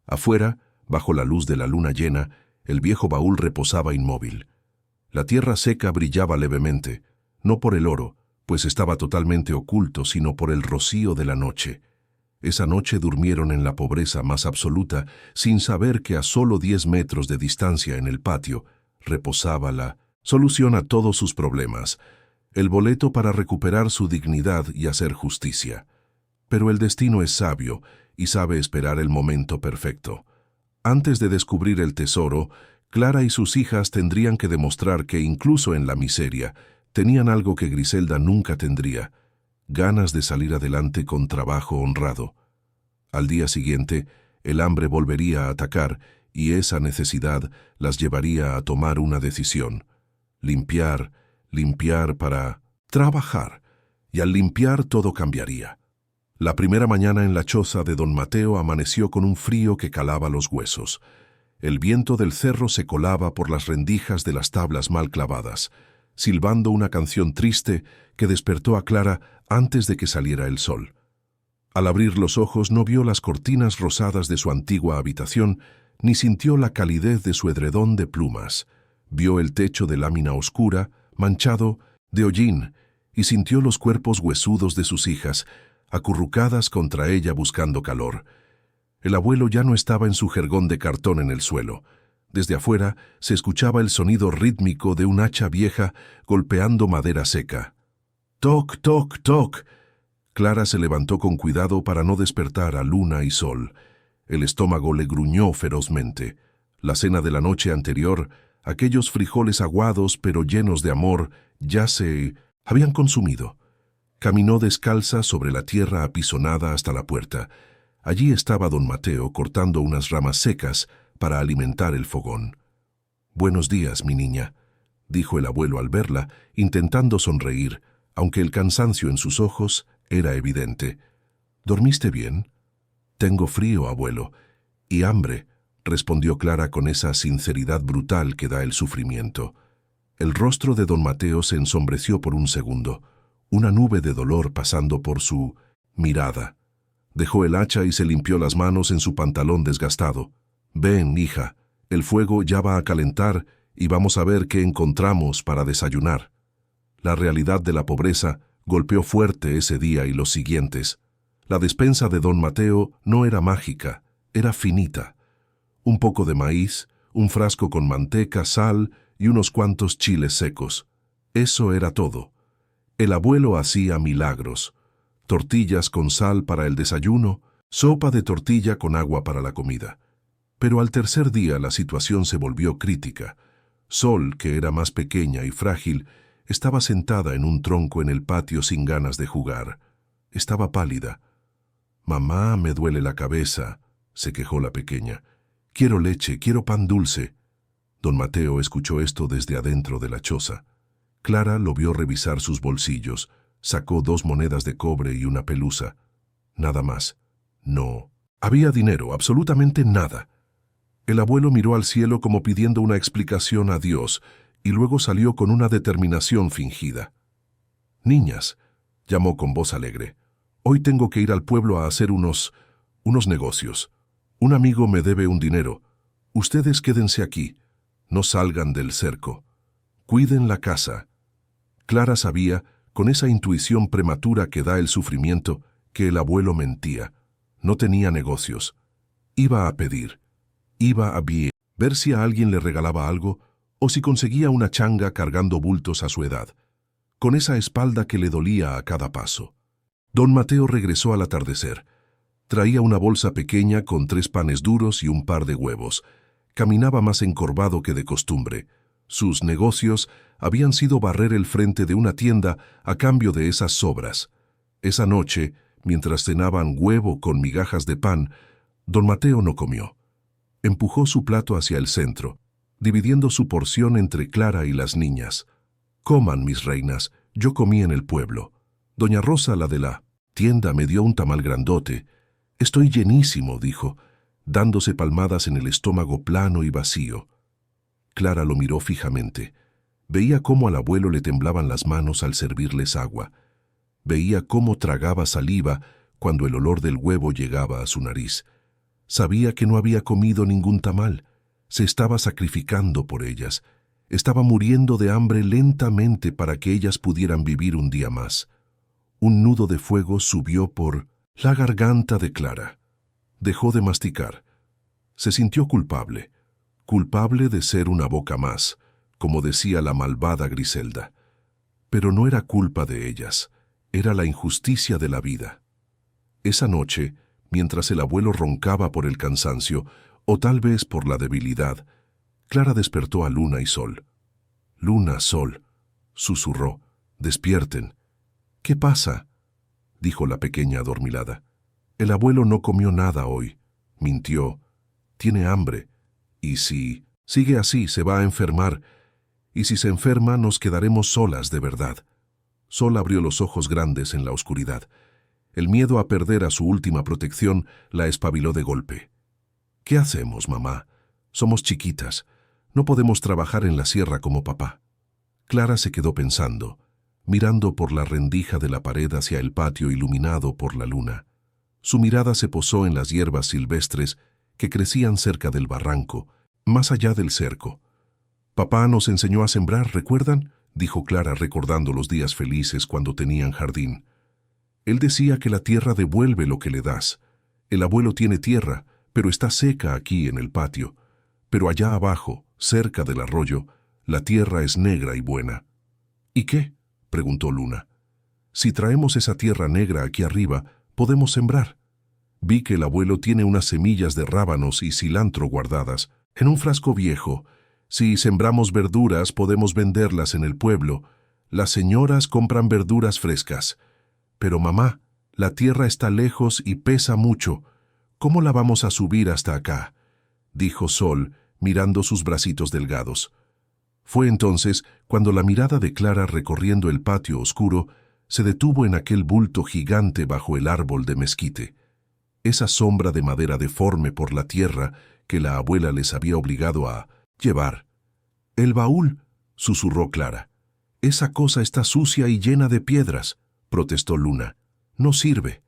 Afuera, bajo la luz de la luna llena, el viejo baúl reposaba inmóvil. La tierra seca brillaba levemente, no por el oro, pues estaba totalmente oculto, sino por el rocío de la noche. Esa noche durmieron en la pobreza más absoluta, sin saber que a solo 10 metros de distancia en el patio reposaba la solución a todos sus problemas, el boleto para recuperar su dignidad y hacer justicia. Pero el destino es sabio y sabe esperar el momento perfecto. Antes de descubrir el tesoro, Clara y sus hijas tendrían que demostrar que incluso en la miseria tenían algo que Griselda nunca tendría: ganas de salir adelante con trabajo honrado. Al día siguiente, el hambre volvería a atacar y esa necesidad las llevaría a tomar una decisión: limpiar para trabajar, y al limpiar todo cambiaría. La primera mañana en la choza de don Mateo amaneció con un frío que calaba los huesos. El viento del cerro se colaba por las rendijas de las tablas mal clavadas, silbando una canción triste que despertó a Clara antes de que saliera el sol. Al abrir los ojos no vio las cortinas rosadas de su antigua habitación, ni sintió la calidez de su edredón de plumas. Vio el techo de lámina oscura, manchado de hollín, y sintió los cuerpos huesudos de sus hijas, acurrucadas contra ella buscando calor. El abuelo ya no estaba en su jergón de cartón en el suelo. Desde afuera se escuchaba el sonido rítmico de un hacha vieja golpeando madera seca. «Toc, toc, toc». Clara se levantó con cuidado para no despertar a Luna y Sol. El estómago le gruñó ferozmente. La cena de la noche anterior, aquellos frijoles aguados pero llenos de amor, ya se habían consumido. Caminó descalza sobre la tierra apisonada hasta la puerta. Allí estaba don Mateo cortando unas ramas secas para alimentar el fogón. «Buenos días, mi niña», dijo el abuelo al verla, intentando sonreír, aunque el cansancio en sus ojos era evidente. «¿Dormiste bien?» «Tengo frío, abuelo, y hambre», respondió Clara con esa sinceridad brutal que da el sufrimiento. El rostro de don Mateo se ensombreció por un segundo, una nube de dolor pasando por su mirada. Dejó el hacha y se limpió las manos en su pantalón desgastado. «Ven, hija, el fuego ya va a calentar y vamos a ver qué encontramos para desayunar. La realidad de la pobreza golpeó fuerte ese día y los siguientes. La despensa de don Mateo no era mágica, era finita. Un poco de maíz, un frasco con manteca, sal y unos cuantos chiles secos. Eso era todo. El abuelo hacía milagros. Tortillas con sal para el desayuno, sopa de tortilla con agua para la comida. Pero al tercer día la situación se volvió crítica. Sol, que era más pequeña y frágil, estaba sentada en un tronco en el patio sin ganas de jugar. Estaba pálida. «Mamá, me duele la cabeza», se quejó la pequeña. «Quiero leche, quiero pan dulce». Don Mateo escuchó esto desde adentro de la choza. Clara lo vio revisar sus bolsillos, sacó 2 monedas de cobre y una pelusa. Nada más. No. Había dinero, absolutamente nada. El abuelo miró al cielo como pidiendo una explicación a Dios y luego salió con una determinación fingida. «Niñas», llamó con voz alegre, «hoy tengo que ir al pueblo a hacer unos negocios. Un amigo me debe un dinero. Ustedes quédense aquí. No salgan del cerco. Cuiden la casa». Clara sabía, con esa intuición prematura que da el sufrimiento, que el abuelo mentía. No tenía negocios. Iba a pedir. Iba a ver si a alguien le regalaba algo o si conseguía una changa cargando bultos a su edad, con esa espalda que le dolía a cada paso. Don Mateo regresó al atardecer. Traía una bolsa pequeña con 3 panes duros y un par de huevos. Caminaba más encorvado que de costumbre. Sus negocios habían sido barrer el frente de una tienda a cambio de esas sobras. Esa noche, mientras cenaban huevo con migajas de pan, don Mateo no comió. Empujó su plato hacia el centro, dividiendo su porción entre Clara y las niñas. «Coman, mis reinas, yo comí en el pueblo. Doña Rosa, la de la tienda, me dio un tamal grandote. Estoy llenísimo», dijo, dándose palmadas en el estómago plano y vacío. Clara lo miró fijamente. Veía cómo al abuelo le temblaban las manos al servirles agua. Veía cómo tragaba saliva cuando el olor del huevo llegaba a su nariz. Sabía que no había comido ningún tamal. Se estaba sacrificando por ellas. Estaba muriendo de hambre lentamente para que ellas pudieran vivir un día más. Un nudo de fuego subió por la garganta de Clara. Dejó de masticar. Se sintió culpable. Culpable de ser una boca más, como decía la malvada Griselda. Pero no era culpa de ellas, era la injusticia de la vida. Esa noche, mientras el abuelo roncaba por el cansancio, o tal vez por la debilidad, Clara despertó a Luna y Sol. «Luna, Sol», susurró, «despierten». «¿Qué pasa?», dijo la pequeña adormilada. «El abuelo no comió nada hoy», mintió. «Tiene hambre. Y si sigue así, se va a enfermar. Y si se enferma, nos quedaremos solas de verdad». Sol abrió los ojos grandes en la oscuridad. El miedo a perder a su última protección la espabiló de golpe. «¿Qué hacemos, mamá? Somos chiquitas. No podemos trabajar en la sierra como papá». Clara se quedó pensando, mirando por la rendija de la pared hacia el patio iluminado por la luna. Su mirada se posó en las hierbas silvestres que crecían cerca del barranco, más allá del cerco. «Papá nos enseñó a sembrar, ¿recuerdan?», dijo Clara recordando los días felices cuando tenían jardín. «Él decía que la tierra devuelve lo que le das. El abuelo tiene tierra, pero está seca aquí en el patio. Pero allá abajo, cerca del arroyo, la tierra es negra y buena». «¿Y qué?», preguntó Luna. «Si traemos esa tierra negra aquí arriba, podemos sembrar. Vi que el abuelo tiene unas semillas de rábanos y cilantro guardadas en un frasco viejo. Si sembramos verduras, podemos venderlas en el pueblo. Las señoras compran verduras frescas. Pero mamá, la tierra está lejos y pesa mucho. ¿Cómo la vamos a subir hasta acá?», dijo Sol, mirando sus bracitos delgados. Fue entonces cuando la mirada de Clara recorriendo el patio oscuro se detuvo en aquel bulto gigante bajo el árbol de mezquite. Esa sombra de madera deforme por la tierra que la abuela les había obligado a llevar. «El baúl», susurró Clara. «Esa cosa está sucia y llena de piedras», protestó Luna. «No sirve».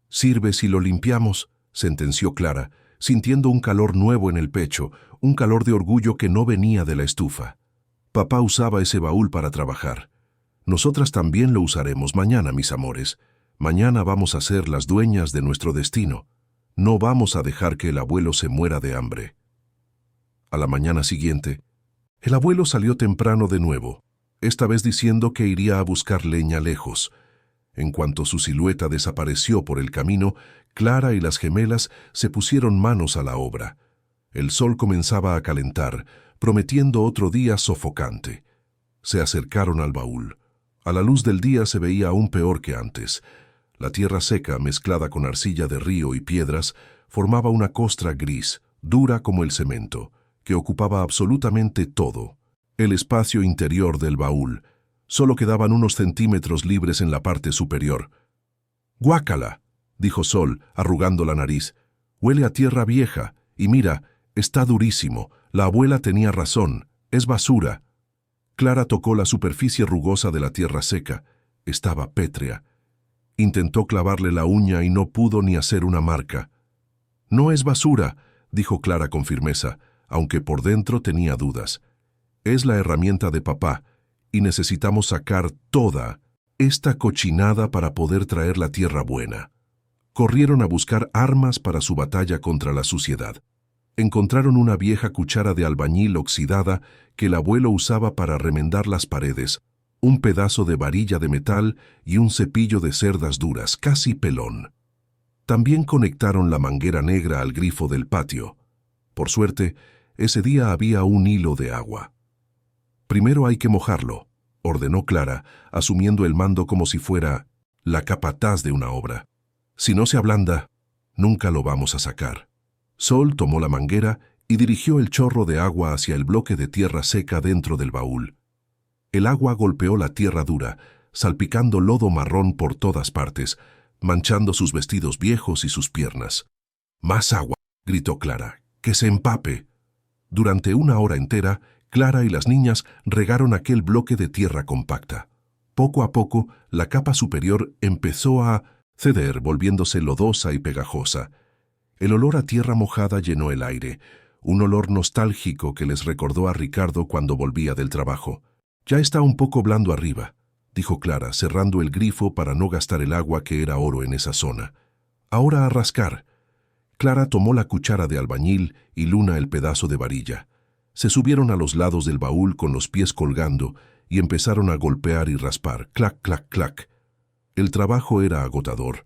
«Sirve si lo limpiamos», sentenció Clara, sintiendo un calor nuevo en el pecho, un calor de orgullo que no venía de la estufa. Papá usaba ese baúl para trabajar. Nosotras también lo usaremos mañana, mis amores. Mañana vamos a ser las dueñas de nuestro destino. No vamos a dejar que el abuelo se muera de hambre. A la mañana siguiente, el abuelo salió temprano de nuevo, esta vez diciendo que iría a buscar leña lejos. En cuanto su silueta desapareció por el camino, Clara y las gemelas se pusieron manos a la obra. El sol comenzaba a calentar, prometiendo otro día sofocante. Se acercaron al baúl. A la luz del día se veía aún peor que antes. La tierra seca, mezclada con arcilla de río y piedras, formaba una costra gris, dura como el cemento, que ocupaba absolutamente todo. El espacio interior del baúl. Solo quedaban unos centímetros libres en la parte superior. «¡Guácala!», dijo Sol, arrugando la nariz. «Huele a tierra vieja, y mira, está durísimo. La abuela tenía razón, es basura». Clara tocó la superficie rugosa de la tierra seca. Estaba pétrea. Intentó clavarle la uña y no pudo ni hacer una marca. «No es basura», dijo Clara con firmeza, aunque por dentro tenía dudas. «Es la herramienta de papá, y necesitamos sacar toda esta cochinada para poder traer la tierra buena». Corrieron a buscar armas para su batalla contra la suciedad. Encontraron una vieja cuchara de albañil oxidada que el abuelo usaba para remendar las paredes, un pedazo de varilla de metal y un cepillo de cerdas duras, casi pelón. También conectaron la manguera negra al grifo del patio. Por suerte, ese día había un hilo de agua. «Primero hay que mojarlo», ordenó Clara, asumiendo el mando como si fuera la capataz de una obra. «Si no se ablanda, nunca lo vamos a sacar». Sol tomó la manguera y dirigió el chorro de agua hacia el bloque de tierra seca dentro del baúl. El agua golpeó la tierra dura, salpicando lodo marrón por todas partes, manchando sus vestidos viejos y sus piernas. «¡Más agua!», gritó Clara. «¡Que se empape!». Durante una hora entera, Clara y las niñas regaron aquel bloque de tierra compacta. Poco a poco, la capa superior empezó a ceder, volviéndose lodosa y pegajosa. El olor a tierra mojada llenó el aire, un olor nostálgico que les recordó a Ricardo cuando volvía del trabajo. «Ya está un poco blando arriba», dijo Clara, cerrando el grifo para no gastar el agua que era oro en esa zona. «Ahora a rascar». Clara tomó la cuchara de albañil y Luna el pedazo de varilla. Se subieron a los lados del baúl con los pies colgando y empezaron a golpear y raspar, clac, clac, clac. El trabajo era agotador.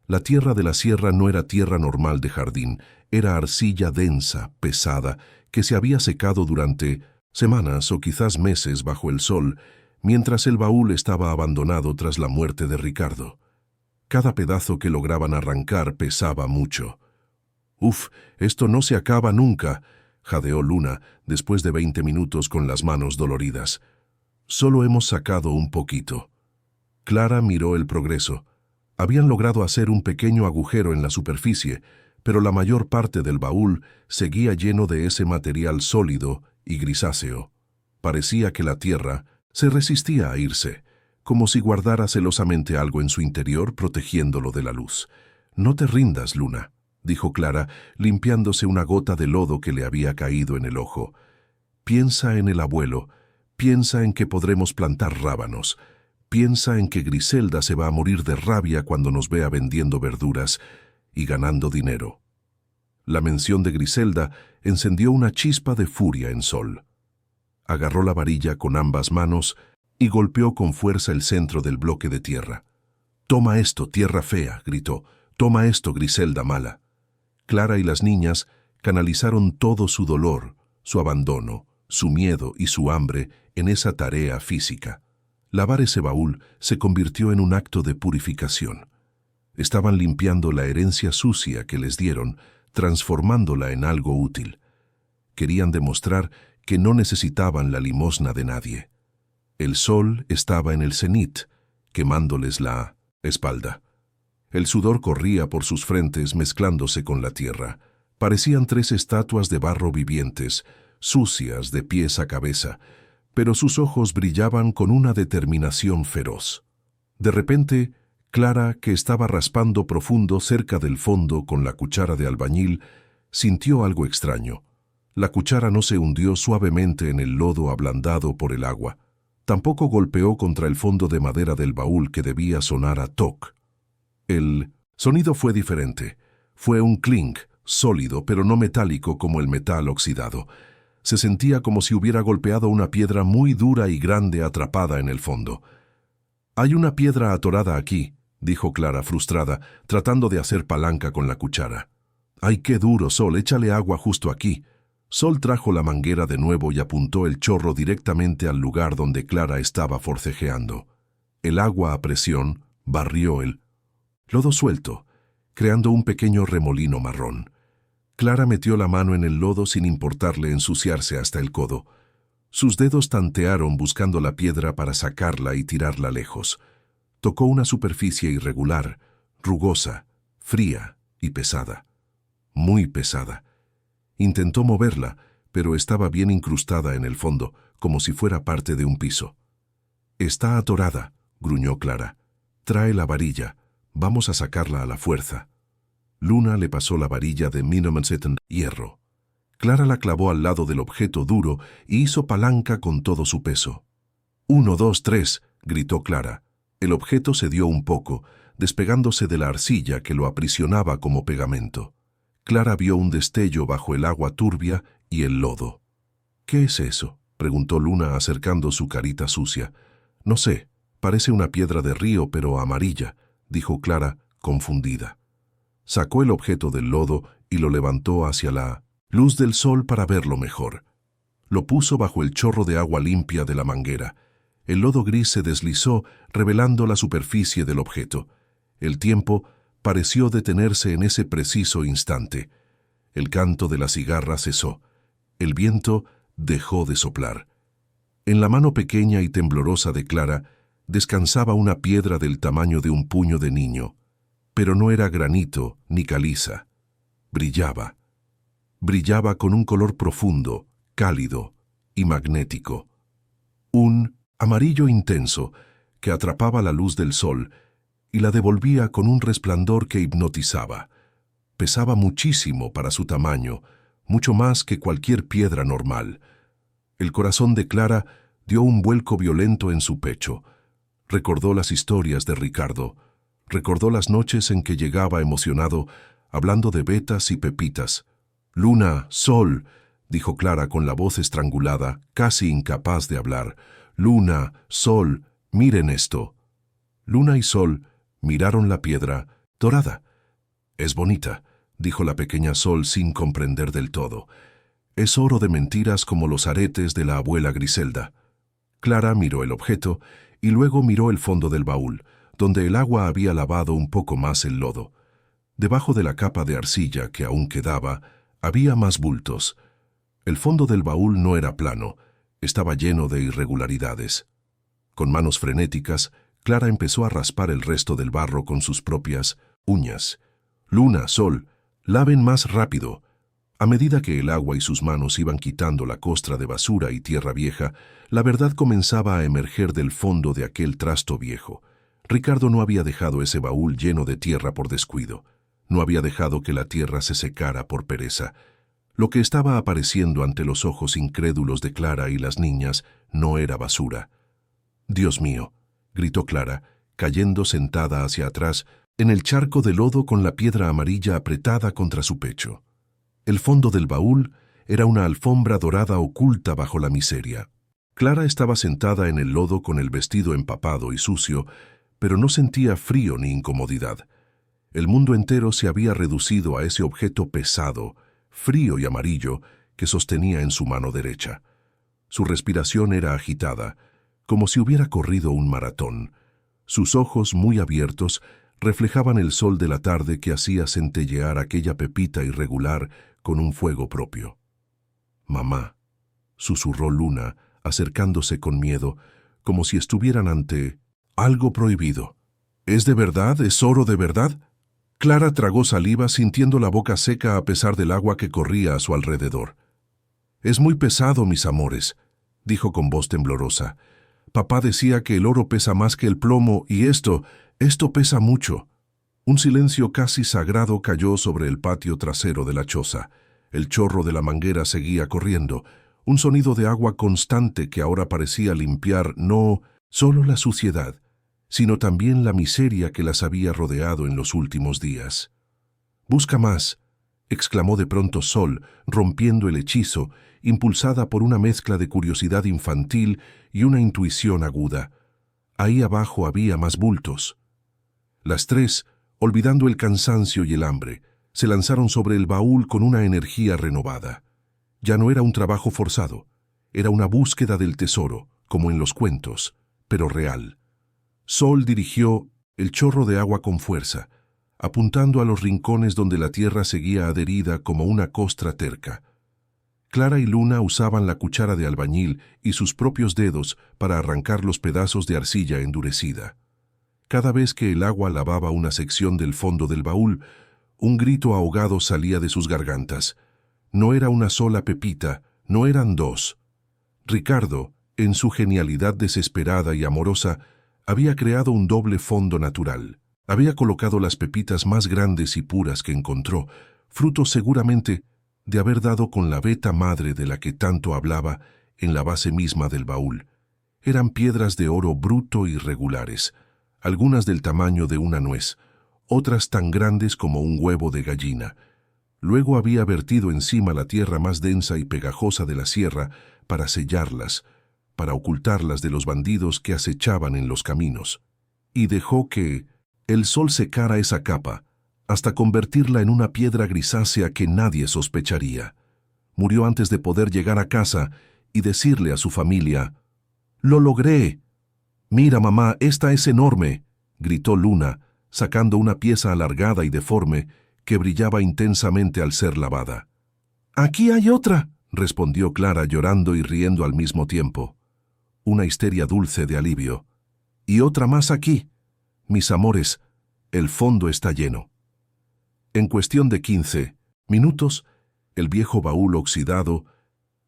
La tierra de la sierra no era tierra normal de jardín, era arcilla densa, pesada, que se había secado durante semanas o quizás meses bajo el sol, mientras el baúl estaba abandonado tras la muerte de Ricardo. Cada pedazo que lograban arrancar pesaba mucho. «Uf, esto no se acaba nunca», jadeó Luna, después de 20 minutos con las manos doloridas. «Solo hemos sacado un poquito». Clara miró el progreso. Habían logrado hacer un pequeño agujero en la superficie, pero la mayor parte del baúl seguía lleno de ese material sólido y grisáceo. Parecía que la tierra se resistía a irse, como si guardara celosamente algo en su interior protegiéndolo de la luz. «No te rindas, Luna», dijo Clara, limpiándose una gota de lodo que le había caído en el ojo. «Piensa en el abuelo, piensa en que podremos plantar rábanos. Piensa en que Griselda se va a morir de rabia cuando nos vea vendiendo verduras y ganando dinero». La mención de Griselda encendió una chispa de furia en Sol. Agarró la varilla con ambas manos y golpeó con fuerza el centro del bloque de tierra. «Toma esto, tierra fea», gritó. «Toma esto, Griselda mala». Clara y las niñas canalizaron todo su dolor, su abandono, su miedo y su hambre en esa tarea física. Lavar ese baúl se convirtió en un acto de purificación. Estaban limpiando la herencia sucia que les dieron, transformándola en algo útil. Querían demostrar que no necesitaban la limosna de nadie. El sol estaba en el cenit, quemándoles la espalda. El sudor corría por sus frentes mezclándose con la tierra. Parecían 3 estatuas de barro vivientes, sucias de pies a cabeza, pero sus ojos brillaban con una determinación feroz. De repente, Clara, que estaba raspando profundo cerca del fondo con la cuchara de albañil, sintió algo extraño. La cuchara no se hundió suavemente en el lodo ablandado por el agua. Tampoco golpeó contra el fondo de madera del baúl que debía sonar a toc. El sonido fue diferente. Fue un clink, sólido pero no metálico como el metal oxidado. Se sentía como si hubiera golpeado una piedra muy dura y grande atrapada en el fondo. «Hay una piedra atorada aquí», dijo Clara frustrada, tratando de hacer palanca con la cuchara. «Ay, qué duro, Sol, échale agua justo aquí». Sol trajo la manguera de nuevo y apuntó el chorro directamente al lugar donde Clara estaba forcejeando. El agua a presión barrió el lodo suelto, creando un pequeño remolino marrón. Clara metió la mano en el lodo sin importarle ensuciarse hasta el codo. Sus dedos tantearon buscando la piedra para sacarla y tirarla lejos. Tocó una superficie irregular, rugosa, fría y pesada. Muy pesada. Intentó moverla, pero estaba bien incrustada en el fondo, como si fuera parte de un piso. «Está atorada», gruñó Clara. «Trae la varilla. Vamos a sacarla a la fuerza». Luna le pasó la varilla de Minomancetan hierro. Clara la clavó al lado del objeto duro y hizo palanca con todo su peso. «1, 2, 3», gritó Clara. El objeto cedió un poco, despegándose de la arcilla que lo aprisionaba como pegamento. Clara vio un destello bajo el agua turbia y el lodo. «¿Qué es eso?», preguntó Luna acercando su carita sucia. «No sé, parece una piedra de río, pero amarilla», dijo Clara, confundida. Sacó el objeto del lodo y lo levantó hacia la luz del sol para verlo mejor. Lo puso bajo el chorro de agua limpia de la manguera. El lodo gris se deslizó, revelando la superficie del objeto. El tiempo pareció detenerse en ese preciso instante. El canto de la cigarra cesó. El viento dejó de soplar. En la mano pequeña y temblorosa de Clara descansaba una piedra del tamaño de un puño de niño. Pero no era granito ni caliza. Brillaba. Brillaba con un color profundo, cálido y magnético. Un amarillo intenso que atrapaba la luz del sol y la devolvía con un resplandor que hipnotizaba. Pesaba muchísimo para su tamaño, mucho más que cualquier piedra normal. El corazón de Clara dio un vuelco violento en su pecho. Recordó las historias de Ricardo. Recordó las noches en que llegaba emocionado, hablando de vetas y pepitas. «Luna, Sol», dijo Clara con la voz estrangulada, casi incapaz de hablar. «Luna, Sol, miren esto». Luna y Sol miraron la piedra dorada. «Es bonita», dijo la pequeña Sol sin comprender del todo. «Es oro de mentiras como los aretes de la abuela Griselda». Clara miró el objeto y luego miró el fondo del baúl, donde el agua había lavado un poco más el lodo. Debajo de la capa de arcilla que aún quedaba, había más bultos. El fondo del baúl no era plano, estaba lleno de irregularidades. Con manos frenéticas, Clara empezó a raspar el resto del barro con sus propias uñas. «Luna, Sol, laven más rápido». A medida que el agua y sus manos iban quitando la costra de basura y tierra vieja, la verdad comenzaba a emerger del fondo de aquel trasto viejo. Ricardo no había dejado ese baúl lleno de tierra por descuido. No había dejado que la tierra se secara por pereza. Lo que estaba apareciendo ante los ojos incrédulos de Clara y las niñas no era basura. «Dios mío», gritó Clara, cayendo sentada hacia atrás en el charco de lodo con la piedra amarilla apretada contra su pecho. El fondo del baúl era una alfombra dorada oculta bajo la miseria. Clara estaba sentada en el lodo con el vestido empapado y sucio, pero no sentía frío ni incomodidad. El mundo entero se había reducido a ese objeto pesado, frío y amarillo que sostenía en su mano derecha. Su respiración era agitada, como si hubiera corrido un maratón. Sus ojos, muy abiertos, reflejaban el sol de la tarde que hacía centellear aquella pepita irregular con un fuego propio. «Mamá», susurró Luna, acercándose con miedo, como si estuvieran ante algo prohibido. «¿Es de verdad? ¿Es oro de verdad?» Clara tragó saliva sintiendo la boca seca a pesar del agua que corría a su alrededor. «Es muy pesado, mis amores», dijo con voz temblorosa. «Papá decía que el oro pesa más que el plomo y esto pesa mucho». Un silencio casi sagrado cayó sobre el patio trasero de la choza. El chorro de la manguera seguía corriendo, un sonido de agua constante que ahora parecía limpiar no solo la suciedad, sino también la miseria que las había rodeado en los últimos días. «Busca más», exclamó de pronto Sol, rompiendo el hechizo, impulsada por una mezcla de curiosidad infantil y una intuición aguda. Ahí abajo había más bultos. Las tres, olvidando el cansancio y el hambre, se lanzaron sobre el baúl con una energía renovada. Ya no era un trabajo forzado, era una búsqueda del tesoro, como en los cuentos, pero real. Sol dirigió el chorro de agua con fuerza, apuntando a los rincones donde la tierra seguía adherida como una costra terca. Clara y Luna usaban la cuchara de albañil y sus propios dedos para arrancar los pedazos de arcilla endurecida. Cada vez que el agua lavaba una sección del fondo del baúl, un grito ahogado salía de sus gargantas. No era una sola pepita, no eran dos. Ricardo, en su genialidad desesperada y amorosa, había creado un doble fondo natural. Había colocado las pepitas más grandes y puras que encontró, fruto seguramente de haber dado con la veta madre de la que tanto hablaba en la base misma del baúl. Eran piedras de oro bruto y regulares, algunas del tamaño de una nuez, otras tan grandes como un huevo de gallina. Luego había vertido encima la tierra más densa y pegajosa de la sierra para sellarlas, para ocultarlas de los bandidos que acechaban en los caminos. Y dejó que el sol secara esa capa, hasta convertirla en una piedra grisácea que nadie sospecharía. Murió antes de poder llegar a casa y decirle a su familia: «¡Lo logré! Mira, mamá, esta es enorme», gritó Luna, sacando una pieza alargada y deforme que brillaba intensamente al ser lavada. «¡Aquí hay otra!», respondió Clara, llorando y riendo al mismo tiempo. Una histeria dulce de alivio. «Y otra más aquí. Mis amores, el fondo está lleno». En cuestión de 15 minutos, el viejo baúl oxidado,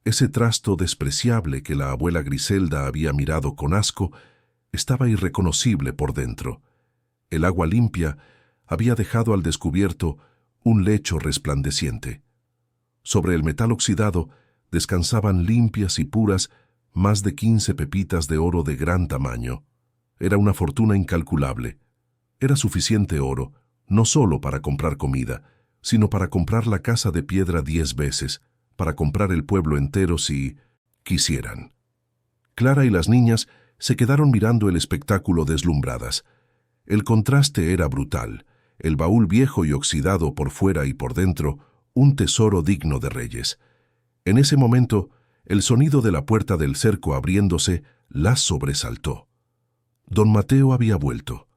ese trasto despreciable que la abuela Griselda había mirado con asco, estaba irreconocible por dentro. El agua limpia había dejado al descubierto un lecho resplandeciente. Sobre el metal oxidado descansaban limpias y puras más de 15 pepitas de oro de gran tamaño. Era una fortuna incalculable. Era suficiente oro, no solo para comprar comida, sino para comprar la casa de piedra 10 veces, para comprar el pueblo entero si quisieran. Clara y las niñas se quedaron mirando el espectáculo deslumbradas. El contraste era brutal, el baúl viejo y oxidado por fuera y por dentro, un tesoro digno de reyes. En ese momento, el sonido de la puerta del cerco abriéndose las sobresaltó. Don Mateo había vuelto.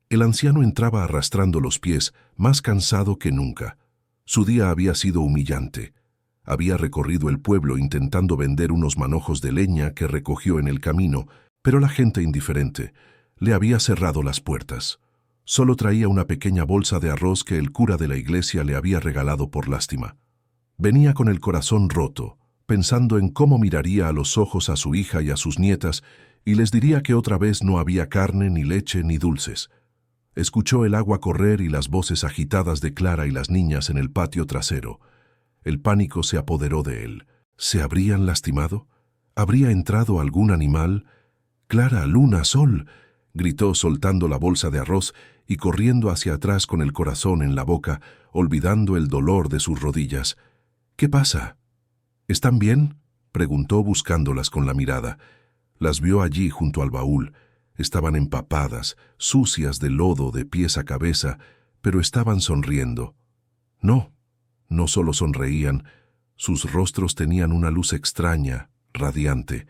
El anciano entraba arrastrando los pies, más cansado que nunca. Su día había sido humillante. Había recorrido el pueblo intentando vender unos manojos de leña que recogió en el camino, pero la gente indiferente le había cerrado las puertas. Solo traía una pequeña bolsa de arroz que el cura de la iglesia le había regalado por lástima. Venía con el corazón roto, pensando en cómo miraría a los ojos a su hija y a sus nietas y les diría que otra vez no había carne, ni leche, ni dulces. Escuchó el agua correr y las voces agitadas de Clara y las niñas en el patio trasero. El pánico se apoderó de él. ¿Se habrían lastimado? ¿Habría entrado algún animal? «Clara, Luna, Sol», gritó soltando la bolsa de arroz y corriendo hacia atrás con el corazón en la boca, olvidando el dolor de sus rodillas. «¿Qué pasa? ¿Están bien?», preguntó buscándolas con la mirada. Las vio allí junto al baúl. Estaban empapadas, sucias de lodo de pies a cabeza, pero estaban sonriendo. No, no solo sonreían, sus rostros tenían una luz extraña, radiante.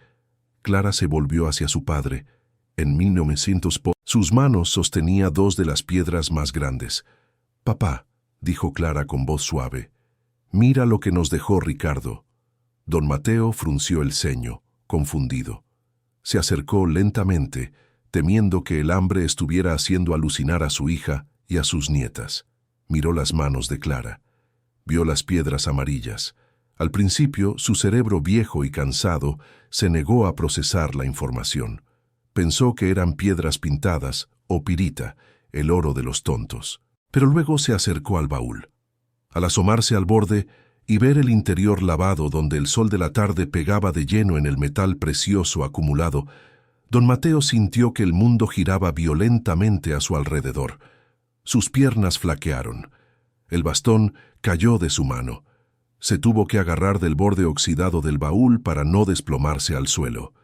Clara se volvió hacia su padre. En 1900 sus manos sostenía 2 de las piedras más grandes. «Papá», dijo Clara con voz suave, «mira lo que nos dejó Ricardo». Don Mateo frunció el ceño, confundido. Se acercó lentamente, temiendo que el hambre estuviera haciendo alucinar a su hija y a sus nietas. Miró las manos de Clara. Vio las piedras amarillas. Al principio, su cerebro viejo y cansado se negó a procesar la información. Pensó que eran piedras pintadas o pirita, el oro de los tontos. pero luego se acercó al baúl. Al asomarse al borde y ver el interior lavado donde el sol de la tarde pegaba de lleno en el metal precioso acumulado, don Mateo sintió que el mundo giraba violentamente a su alrededor. Sus piernas flaquearon. El bastón cayó de su mano. Se tuvo que agarrar del borde oxidado del baúl para no desplomarse al suelo.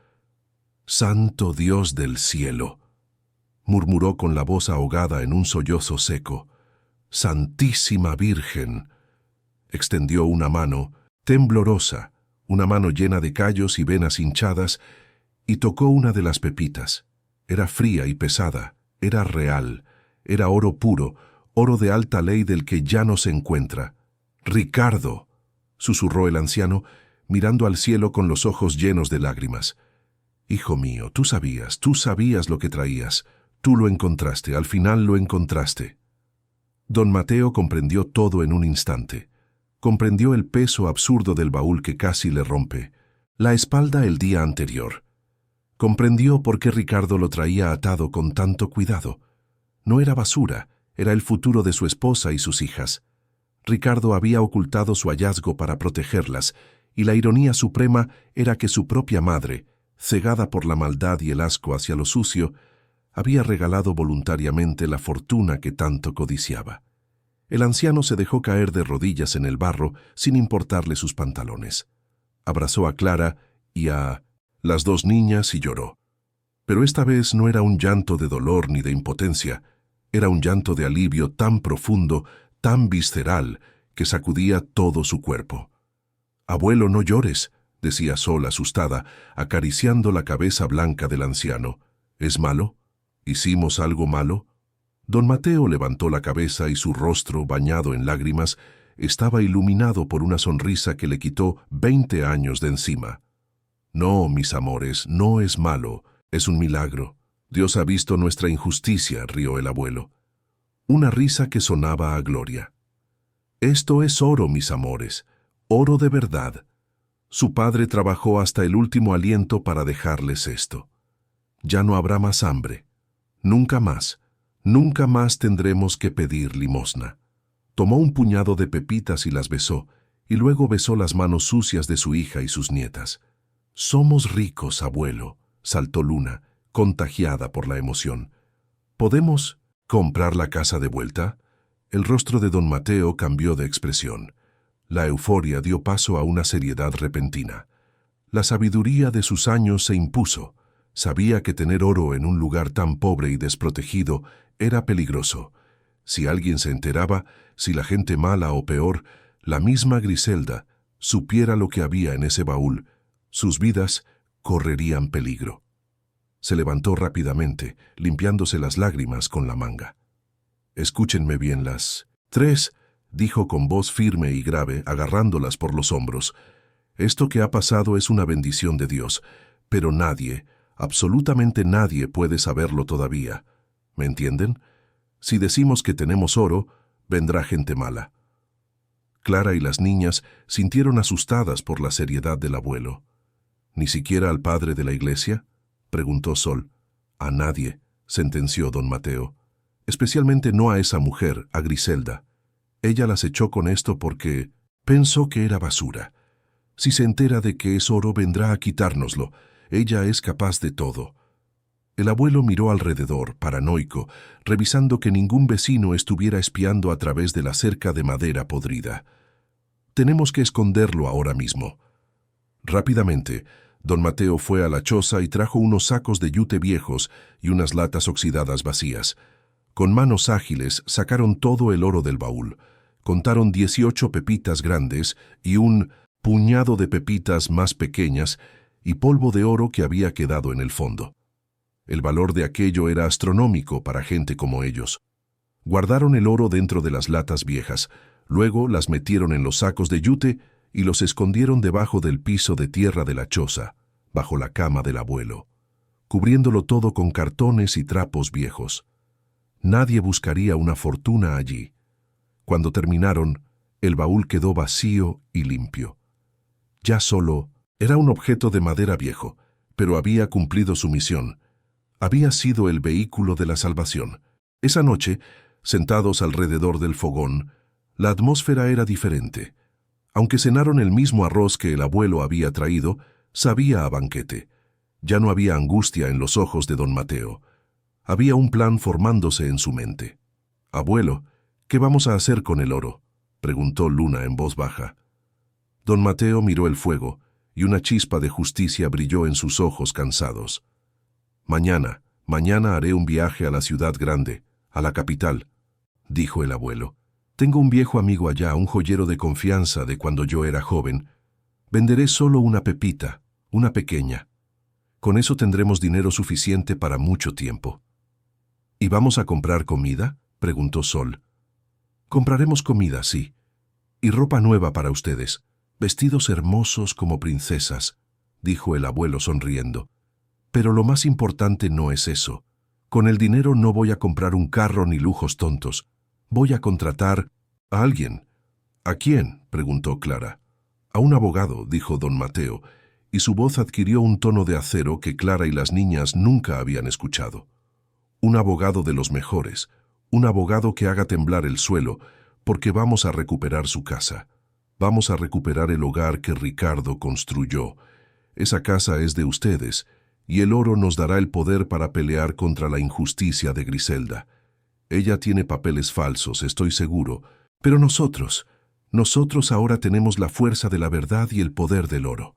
«Santo Dios del cielo», murmuró con la voz ahogada en un sollozo seco. «Santísima Virgen». Extendió una mano, temblorosa, una mano llena de callos y venas hinchadas, y tocó una de las pepitas. Era fría y pesada, era real, era oro puro, oro de alta ley del que ya no se encuentra. «Ricardo», susurró el anciano, mirando al cielo con los ojos llenos de lágrimas. «Hijo mío, tú sabías lo que traías. Tú lo encontraste, al final lo encontraste». Don Mateo comprendió todo en un instante. Comprendió el peso absurdo del baúl que casi le rompe, la espalda el día anterior. Comprendió por qué Ricardo lo traía atado con tanto cuidado. No era basura, era el futuro de su esposa y sus hijas. Ricardo había ocultado su hallazgo para protegerlas, y la ironía suprema era que su propia madre, cegada por la maldad y el asco hacia lo sucio, había regalado voluntariamente la fortuna que tanto codiciaba. El anciano se dejó caer de rodillas en el barro sin importarle sus pantalones. Abrazó a Clara y a las dos niñas y lloró. Pero esta vez no era un llanto de dolor ni de impotencia, era un llanto de alivio tan profundo, tan visceral, que sacudía todo su cuerpo. «Abuelo, no llores», decía Sol asustada, acariciando la cabeza blanca del anciano. «¿Es malo? ¿Hicimos algo malo?» Don Mateo levantó la cabeza y su rostro, bañado en lágrimas, estaba iluminado por una sonrisa que le quitó 20 años de encima. «No, mis amores, no es malo, es un milagro. Dios ha visto nuestra injusticia», rió el abuelo. Una risa que sonaba a gloria. «Esto es oro, mis amores, oro de verdad. Su padre trabajó hasta el último aliento para dejarles esto. Ya no habrá más hambre. Nunca más. Nunca más tendremos que pedir limosna». Tomó un puñado de pepitas y las besó, y luego besó las manos sucias de su hija y sus nietas. «Somos ricos, abuelo», saltó Luna, contagiada por la emoción. «¿Podemos comprar la casa de vuelta?» El rostro de don Mateo cambió de expresión. La euforia dio paso a una seriedad repentina. La sabiduría de sus años se impuso. Sabía que tener oro en un lugar tan pobre y desprotegido era peligroso. Si alguien se enteraba, si la gente mala o peor, la misma Griselda, supiera lo que había en ese baúl, sus vidas correrían peligro. Se levantó rápidamente, limpiándose las lágrimas con la manga. «Escúchenme bien las 3», dijo con voz firme y grave, agarrándolas por los hombros. «Esto que ha pasado es una bendición de Dios, pero nadie, absolutamente nadie puede saberlo todavía. ¿Me entienden? Si decimos que tenemos oro, vendrá gente mala». Clara y las niñas sintieron asustadas por la seriedad del abuelo. «¿Ni siquiera al padre de la iglesia?», preguntó Sol. «A nadie», sentenció don Mateo. «Especialmente no a esa mujer, a Griselda. Ella las echó con esto porque pensó que era basura. Si se entera de que es oro, vendrá a quitárnoslo. Ella es capaz de todo». El abuelo miró alrededor, paranoico, revisando que ningún vecino estuviera espiando a través de la cerca de madera podrida. «Tenemos que esconderlo ahora mismo». Rápidamente, don Mateo fue a la choza y trajo unos sacos de yute viejos y unas latas oxidadas vacías. Con manos ágiles sacaron todo el oro del baúl. Contaron 18 pepitas grandes y un puñado de pepitas más pequeñas y polvo de oro que había quedado en el fondo. El valor de aquello era astronómico para gente como ellos. Guardaron el oro dentro de las latas viejas, luego las metieron en los sacos de yute y los escondieron debajo del piso de tierra de la choza, bajo la cama del abuelo, cubriéndolo todo con cartones y trapos viejos. Nadie buscaría una fortuna allí. Cuando terminaron, el baúl quedó vacío y limpio. Ya solo era un objeto de madera viejo, pero había cumplido su misión. Había sido el vehículo de la salvación. Esa noche, Sentados alrededor del fogón, la atmósfera era diferente. Aunque cenaron el mismo arroz que el abuelo había traído, sabía a banquete. Ya no había angustia en los ojos de don Mateo. Había un plan formándose en su mente. «Abuelo, ¿qué vamos a hacer con el oro?», preguntó Luna en voz baja. Don Mateo miró el fuego, y una chispa de justicia brilló en sus ojos cansados. «Mañana haré un viaje a la ciudad grande, a la capital», dijo el abuelo. «Tengo un viejo amigo allá, un joyero de confianza de cuando yo era joven. Venderé solo una pepita, una pequeña. Con eso tendremos dinero suficiente para mucho tiempo». «¿Y vamos a comprar comida?», preguntó Sol. «Compraremos comida, sí. Y ropa nueva para ustedes. Vestidos hermosos como princesas», dijo el abuelo sonriendo. «Pero lo más importante no es eso. Con el dinero no voy a comprar un carro ni lujos tontos. Voy a contratar a alguien». «¿A quién?», preguntó Clara. «A un abogado», dijo don Mateo, y su voz adquirió un tono de acero que Clara y las niñas nunca habían escuchado. «Un abogado de los mejores, un abogado que haga temblar el suelo, porque vamos a recuperar su casa. Vamos a recuperar el hogar que Ricardo construyó. Esa casa es de ustedes, y el oro nos dará el poder para pelear contra la injusticia de Griselda. Ella tiene papeles falsos, estoy seguro, pero nosotros ahora tenemos la fuerza de la verdad y el poder del oro».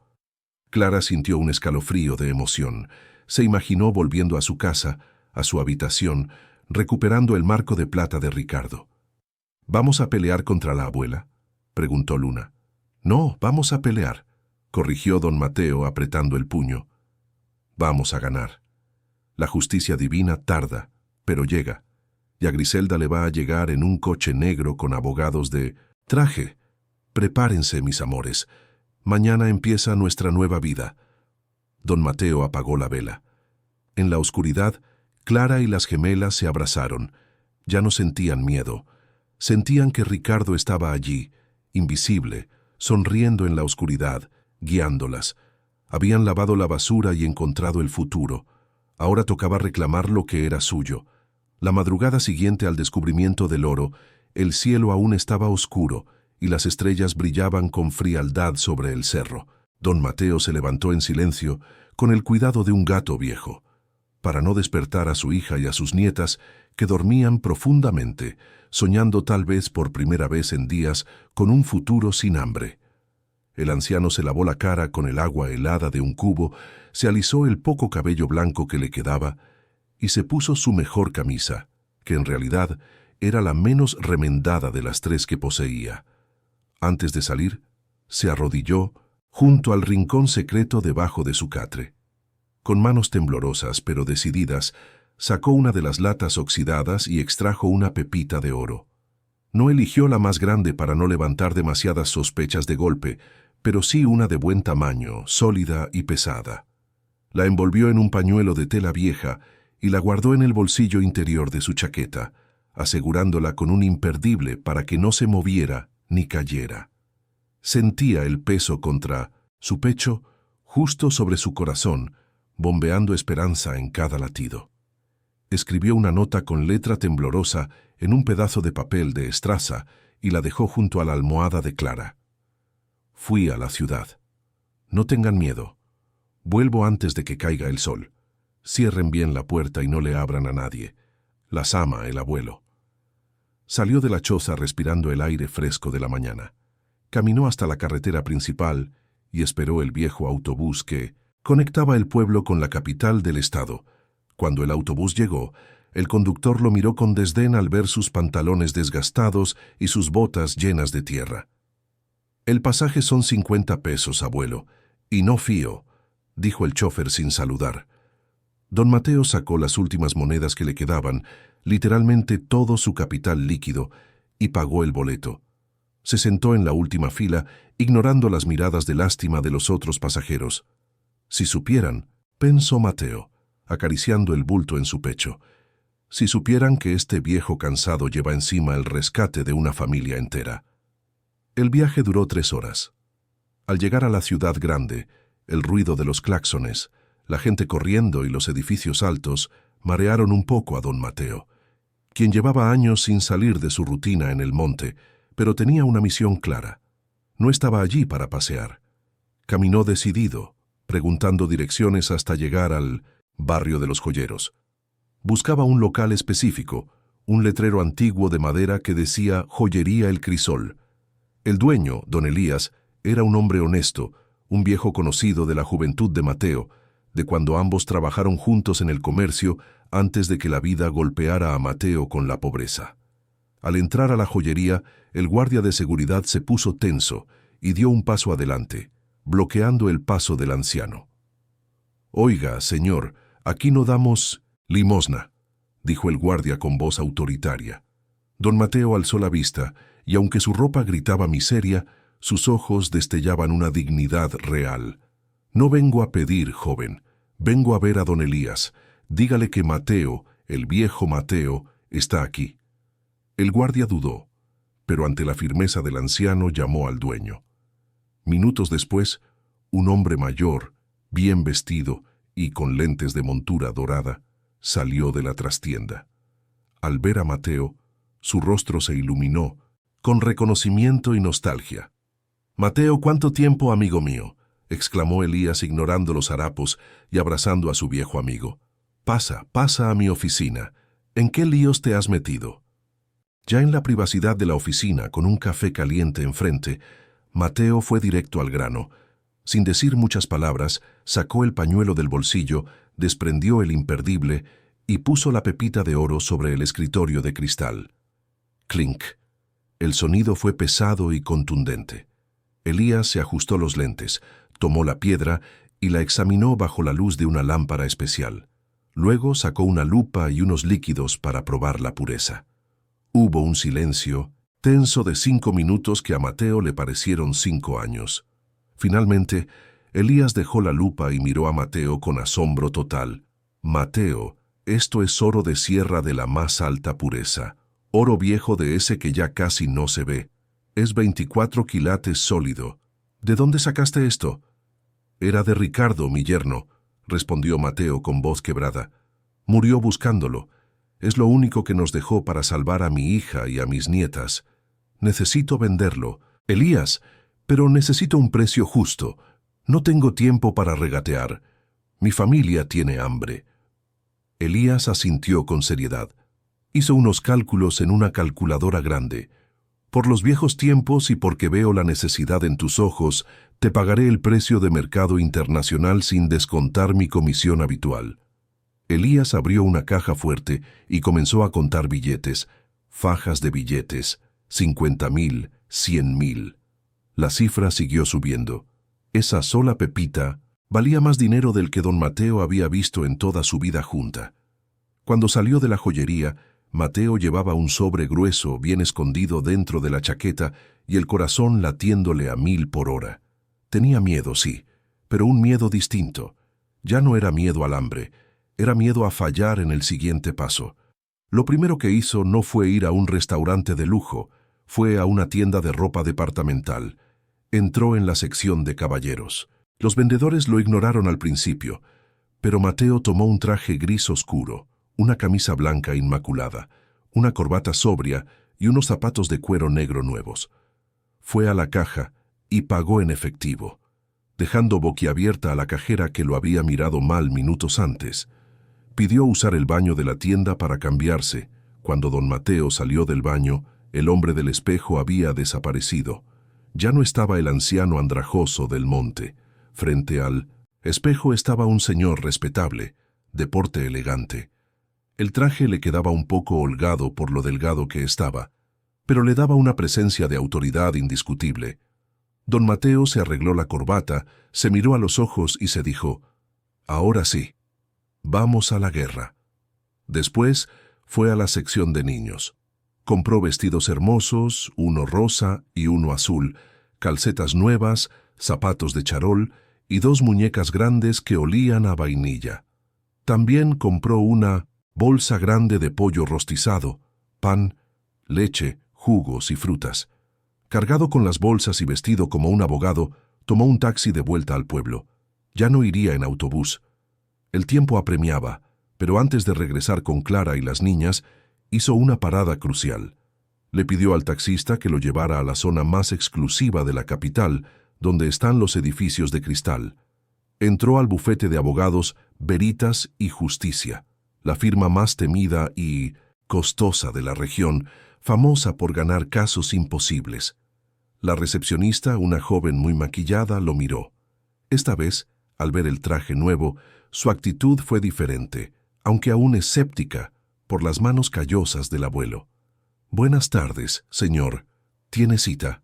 Clara sintió un escalofrío de emoción. Se imaginó volviendo a su casa, a su habitación, recuperando el marco de plata de Ricardo. «¿Vamos a pelear contra la abuela?», preguntó Luna. «No, vamos a pelear», corrigió don Mateo apretando el puño. «Vamos a ganar. La justicia divina tarda, pero llega. Y a Griselda le va a llegar en un coche negro con abogados de traje. Prepárense, mis amores. Mañana empieza nuestra nueva vida». Don Mateo apagó la vela. En la oscuridad, Clara y las gemelas se abrazaron. Ya no sentían miedo. Sentían que Ricardo estaba allí, invisible, sonriendo en la oscuridad, guiándolas. Habían lavado la basura y encontrado el futuro. Ahora tocaba reclamar lo que era suyo. La madrugada siguiente al descubrimiento del oro, el cielo aún estaba oscuro y las estrellas brillaban con frialdad sobre el cerro. Don Mateo se levantó en silencio, con el cuidado de un gato viejo, para no despertar a su hija y a sus nietas, que dormían profundamente, soñando tal vez por primera vez en días con un futuro sin hambre. El anciano se lavó la cara con el agua helada de un cubo, se alisó el poco cabello blanco que le quedaba y se puso su mejor camisa, que en realidad era la menos remendada de las tres que poseía. Antes de salir, se arrodilló junto al rincón secreto debajo de su catre. Con manos temblorosas pero decididas, sacó una de las latas oxidadas y extrajo una pepita de oro. No eligió la más grande para no levantar demasiadas sospechas de golpe, pero sí una de buen tamaño, sólida y pesada. La envolvió en un pañuelo de tela vieja y la guardó en el bolsillo interior de su chaqueta, asegurándola con un imperdible para que no se moviera ni cayera. Sentía el peso contra su pecho, justo sobre su corazón, bombeando esperanza en cada latido. Escribió una nota con letra temblorosa en un pedazo de papel de estraza y la dejó junto a la almohada de Clara. «Fui a la ciudad. No tengan miedo. Vuelvo antes de que caiga el sol. Cierren bien la puerta y no le abran a nadie. Las ama el abuelo». Salió de la choza respirando el aire fresco de la mañana. Caminó hasta la carretera principal y esperó el viejo autobús que conectaba el pueblo con la capital del estado. Cuando el autobús llegó, el conductor lo miró con desdén al ver sus pantalones desgastados y sus botas llenas de tierra. «El pasaje son 50 pesos, abuelo, y no fío», dijo el chófer sin saludar. Don Mateo sacó las últimas monedas que le quedaban, literalmente todo su capital líquido, y pagó el boleto. Se sentó en la última fila, ignorando las miradas de lástima de los otros pasajeros. «Si supieran», pensó Mateo, acariciando el bulto en su pecho, «si supieran que este viejo cansado lleva encima el rescate de una familia entera». El viaje duró 3 horas. Al llegar a la ciudad grande, el ruido de los claxones, la gente corriendo y los edificios altos marearon un poco a don Mateo. quien llevaba años sin salir de su rutina en el monte, pero tenía una misión clara. No estaba allí para pasear. Caminó decidido, preguntando direcciones hasta llegar al barrio de los joyeros. Buscaba un local específico, un letrero antiguo de madera que decía Joyería El Crisol. El dueño, don Elías, era un hombre honesto, un viejo conocido de la juventud de Mateo, de cuando ambos trabajaron juntos en el comercio antes de que la vida golpeara a Mateo con la pobreza. Al entrar a la joyería, el guardia de seguridad se puso tenso y dio un paso adelante, bloqueando el paso del anciano. «Oiga, señor, aquí no damos limosna», dijo el guardia con voz autoritaria. Don Mateo alzó la vista y, aunque su ropa gritaba miseria, sus ojos destellaban una dignidad real. «No vengo a pedir, joven, vengo a ver a don Elías. Dígale que Mateo, el viejo Mateo, está aquí». El guardia dudó, pero ante la firmeza del anciano llamó al dueño. Minutos después, un hombre mayor, bien vestido y con lentes de montura dorada, salió de la trastienda. Al ver a Mateo, su rostro se iluminó, con reconocimiento y nostalgia. «Mateo, ¿cuánto tiempo, amigo mío?», exclamó Elías ignorando los harapos y abrazando a su viejo amigo. «Pasa, pasa a mi oficina. ¿En qué líos te has metido?». Ya en la privacidad de la oficina, con un café caliente enfrente, Mateo fue directo al grano. Sin decir muchas palabras, sacó el pañuelo del bolsillo, desprendió el imperdible y puso la pepita de oro sobre el escritorio de cristal. Clink. El sonido fue pesado y contundente. Elías se ajustó los lentes, tomó la piedra y la examinó bajo la luz de una lámpara especial. Luego sacó una lupa y unos líquidos para probar la pureza. Hubo un silencio tenso de 5 minutos que a Mateo le parecieron 5 años. Finalmente, Elías dejó la lupa y miró a Mateo con asombro total. «Mateo, esto es oro de sierra de la más alta pureza, oro viejo de ese que ya casi no se ve. Es 24 quilates sólido. ¿De dónde sacaste esto?». «Era de Ricardo, mi yerno», respondió Mateo con voz quebrada. «Murió buscándolo. Es lo único que nos dejó para salvar a mi hija y a mis nietas. Necesito venderlo. Elías, pero necesito un precio justo. No tengo tiempo para regatear. Mi familia tiene hambre». Elías asintió con seriedad. Hizo unos cálculos en una calculadora grande. «Por los viejos tiempos y porque veo la necesidad en tus ojos, te pagaré el precio de mercado internacional sin descontar mi comisión habitual». Elías abrió una caja fuerte y comenzó a contar billetes, fajas de billetes, 50,000, 100,000. La cifra siguió subiendo. Esa sola pepita valía más dinero del que don Mateo había visto en toda su vida junta. Cuando salió de la joyería, Mateo llevaba un sobre grueso bien escondido dentro de la chaqueta y el corazón latiéndole a 1000 por hora. Tenía miedo, sí, pero un miedo distinto. Ya no era miedo al hambre, era miedo a fallar en el siguiente paso. Lo primero que hizo no fue ir a un restaurante de lujo, fue a una tienda de ropa departamental. Entró en la sección de caballeros. Los vendedores lo ignoraron al principio, pero Mateo tomó un traje gris oscuro, una camisa blanca inmaculada, una corbata sobria y unos zapatos de cuero negro nuevos. Fue a la caja y pagó en efectivo, dejando boquiabierta a la cajera que lo había mirado mal minutos antes. Pidió usar el baño de la tienda para cambiarse. Cuando don Mateo salió del baño, el hombre del espejo había desaparecido. Ya no estaba el anciano andrajoso del monte. Frente al espejo estaba un señor respetable, de porte elegante. El traje le quedaba un poco holgado por lo delgado que estaba, pero le daba una presencia de autoridad indiscutible. Don Mateo se arregló la corbata, se miró a los ojos y se dijo: «Ahora sí, vamos a la guerra». Después fue a la sección de niños. Compró vestidos hermosos, uno rosa y uno azul, calcetas nuevas, zapatos de charol y 2 muñecas grandes que olían a vainilla. También compró una bolsa grande de pollo rostizado, pan, leche, jugos y frutas. Cargado con las bolsas y vestido como un abogado, tomó un taxi de vuelta al pueblo. Ya no iría en autobús. El tiempo apremiaba, pero antes de regresar con Clara y las niñas, Hizo una parada crucial. Le pidió al taxista que lo llevara a la zona más exclusiva de la capital, donde están los edificios de cristal. Entró al bufete de abogados Veritas y Justicia, la firma más temida y costosa de la región, famosa por ganar casos imposibles. La recepcionista, una joven muy maquillada, lo miró. Esta vez, al ver el traje nuevo, su actitud fue diferente, aunque aún escéptica, por las manos callosas del abuelo. «Buenas tardes, señor. ¿Tiene cita?»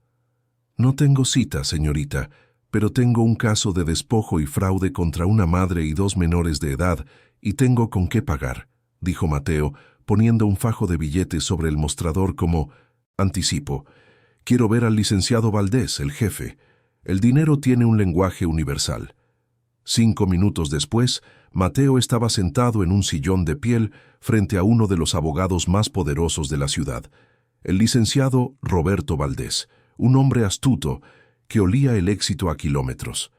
«No tengo cita, señorita, pero tengo un caso de despojo y fraude contra una madre y 2 menores de edad y tengo con qué pagar», dijo Mateo, poniendo un fajo de billetes sobre el mostrador como anticipo. «Quiero ver al licenciado Valdés, el jefe. El dinero tiene un lenguaje universal». 5 minutos después, Mateo estaba sentado en un sillón de piel frente a uno de los abogados más poderosos de la ciudad, el licenciado Roberto Valdés, un hombre astuto que olía el éxito a kilómetros.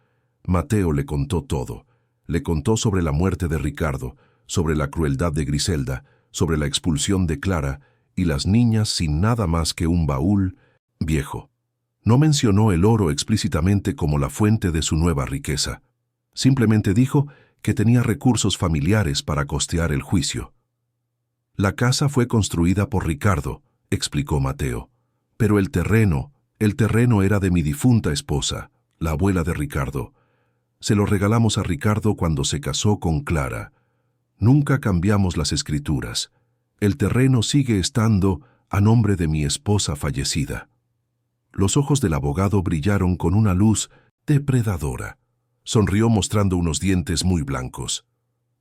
Mateo le contó todo. Le contó sobre la muerte de Ricardo, sobre la crueldad de Griselda, sobre la expulsión de Clara y las niñas sin nada más que un baúl viejo. No mencionó el oro explícitamente como la fuente de su nueva riqueza. Simplemente dijo que tenía recursos familiares para costear el juicio. «La casa fue construida por Ricardo», explicó Mateo. «Pero el terreno era de mi difunta esposa, la abuela de Ricardo. Se lo regalamos a Ricardo cuando se casó con Clara. Nunca cambiamos las escrituras. El terreno sigue estando a nombre de mi esposa fallecida». Los ojos del abogado brillaron con una luz depredadora. Sonrió mostrando unos dientes muy blancos.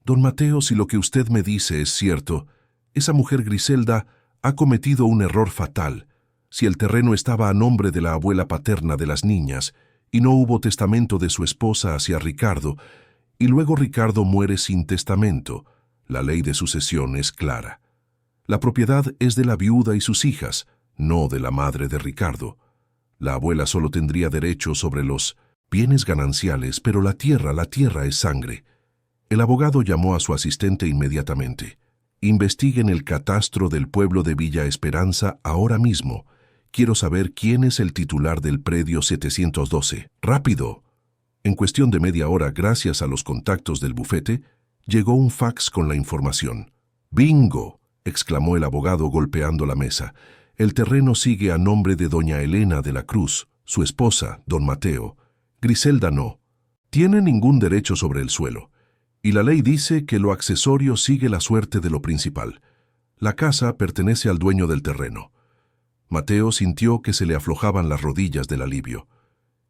«Don Mateo, si lo que usted me dice es cierto, esa mujer Griselda ha cometido un error fatal. Si el terreno estaba a nombre de la abuela paterna de las niñas y no hubo testamento de su esposa hacia Ricardo, y luego Ricardo muere sin testamento, la ley de sucesión es clara. La propiedad es de la viuda y sus hijas, no de la madre de Ricardo. La abuela solo tendría derecho sobre los bienes gananciales, pero la tierra es sangre». El abogado llamó a su asistente inmediatamente. «Investiguen el catastro del pueblo de Villa Esperanza ahora mismo. Quiero saber quién es el titular del predio 712. ¡Rápido!». En cuestión de media hora, gracias a los contactos del bufete, llegó un fax con la información. «¡Bingo!», exclamó el abogado golpeando la mesa. «El terreno sigue a nombre de doña Elena de la Cruz, su esposa, don Mateo. Griselda no tiene ningún derecho sobre el suelo, y la ley dice que lo accesorio sigue la suerte de lo principal. La casa pertenece al dueño del terreno». Mateo sintió que se le aflojaban las rodillas del alivio.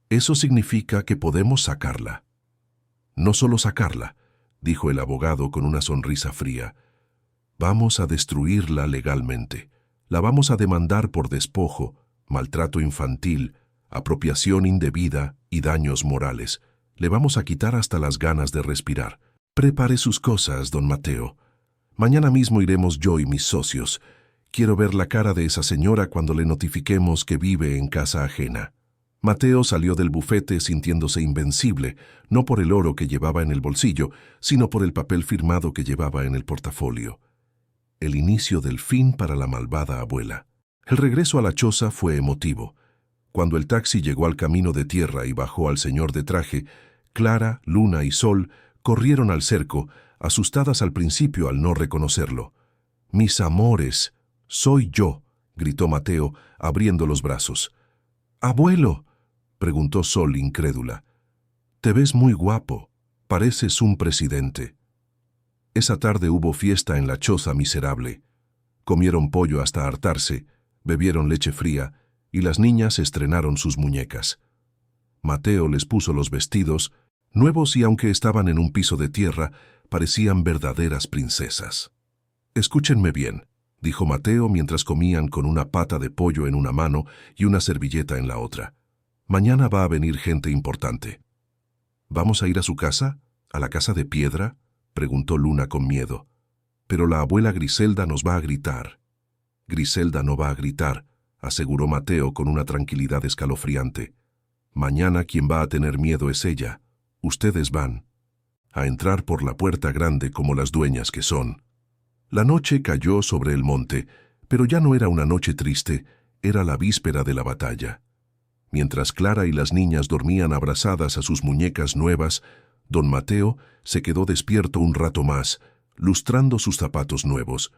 «Eso significa que podemos sacarla». «No solo sacarla», dijo el abogado con una sonrisa fría. «Vamos a destruirla legalmente. La vamos a demandar por despojo, maltrato infantil, apropiación indebida y daños morales. Le vamos a quitar hasta las ganas de respirar. Prepare sus cosas, don Mateo. Mañana mismo iremos yo y mis socios. Quiero ver la cara de esa señora cuando le notifiquemos que vive en casa ajena». Mateo salió del bufete sintiéndose invencible, no por el oro que llevaba en el bolsillo, sino por el papel firmado que llevaba en el portafolio. El inicio del fin para la malvada abuela. El regreso a la choza fue emotivo. Cuando el taxi llegó al camino de tierra y bajó al señor de traje, Clara, Luna y Sol corrieron al cerco, asustadas al principio al no reconocerlo. «Mis amores, soy yo», gritó Mateo, abriendo los brazos. «Abuelo», preguntó Sol incrédula. «Te ves muy guapo, pareces un presidente». Esa tarde hubo fiesta en la choza miserable. Comieron pollo hasta hartarse, bebieron leche fría, y las niñas estrenaron sus muñecas. Mateo les puso los vestidos, nuevos y aunque estaban en un piso de tierra, parecían verdaderas princesas. «Escúchenme bien», dijo Mateo mientras comían con una pata de pollo en una mano y una servilleta en la otra. «Mañana va a venir gente importante». «¿Vamos a ir a su casa? ¿A la casa de piedra?», preguntó Luna con miedo. «Pero la abuela Griselda nos va a gritar». «Griselda no va a gritar», aseguró Mateo con una tranquilidad escalofriante. «Mañana quien va a tener miedo es ella. Ustedes van a entrar por la puerta grande como las dueñas que son». La noche cayó sobre el monte, pero ya no era una noche triste, era la víspera de la batalla. Mientras Clara y las niñas dormían abrazadas a sus muñecas nuevas, don Mateo se quedó despierto un rato más, lustrando sus zapatos nuevos.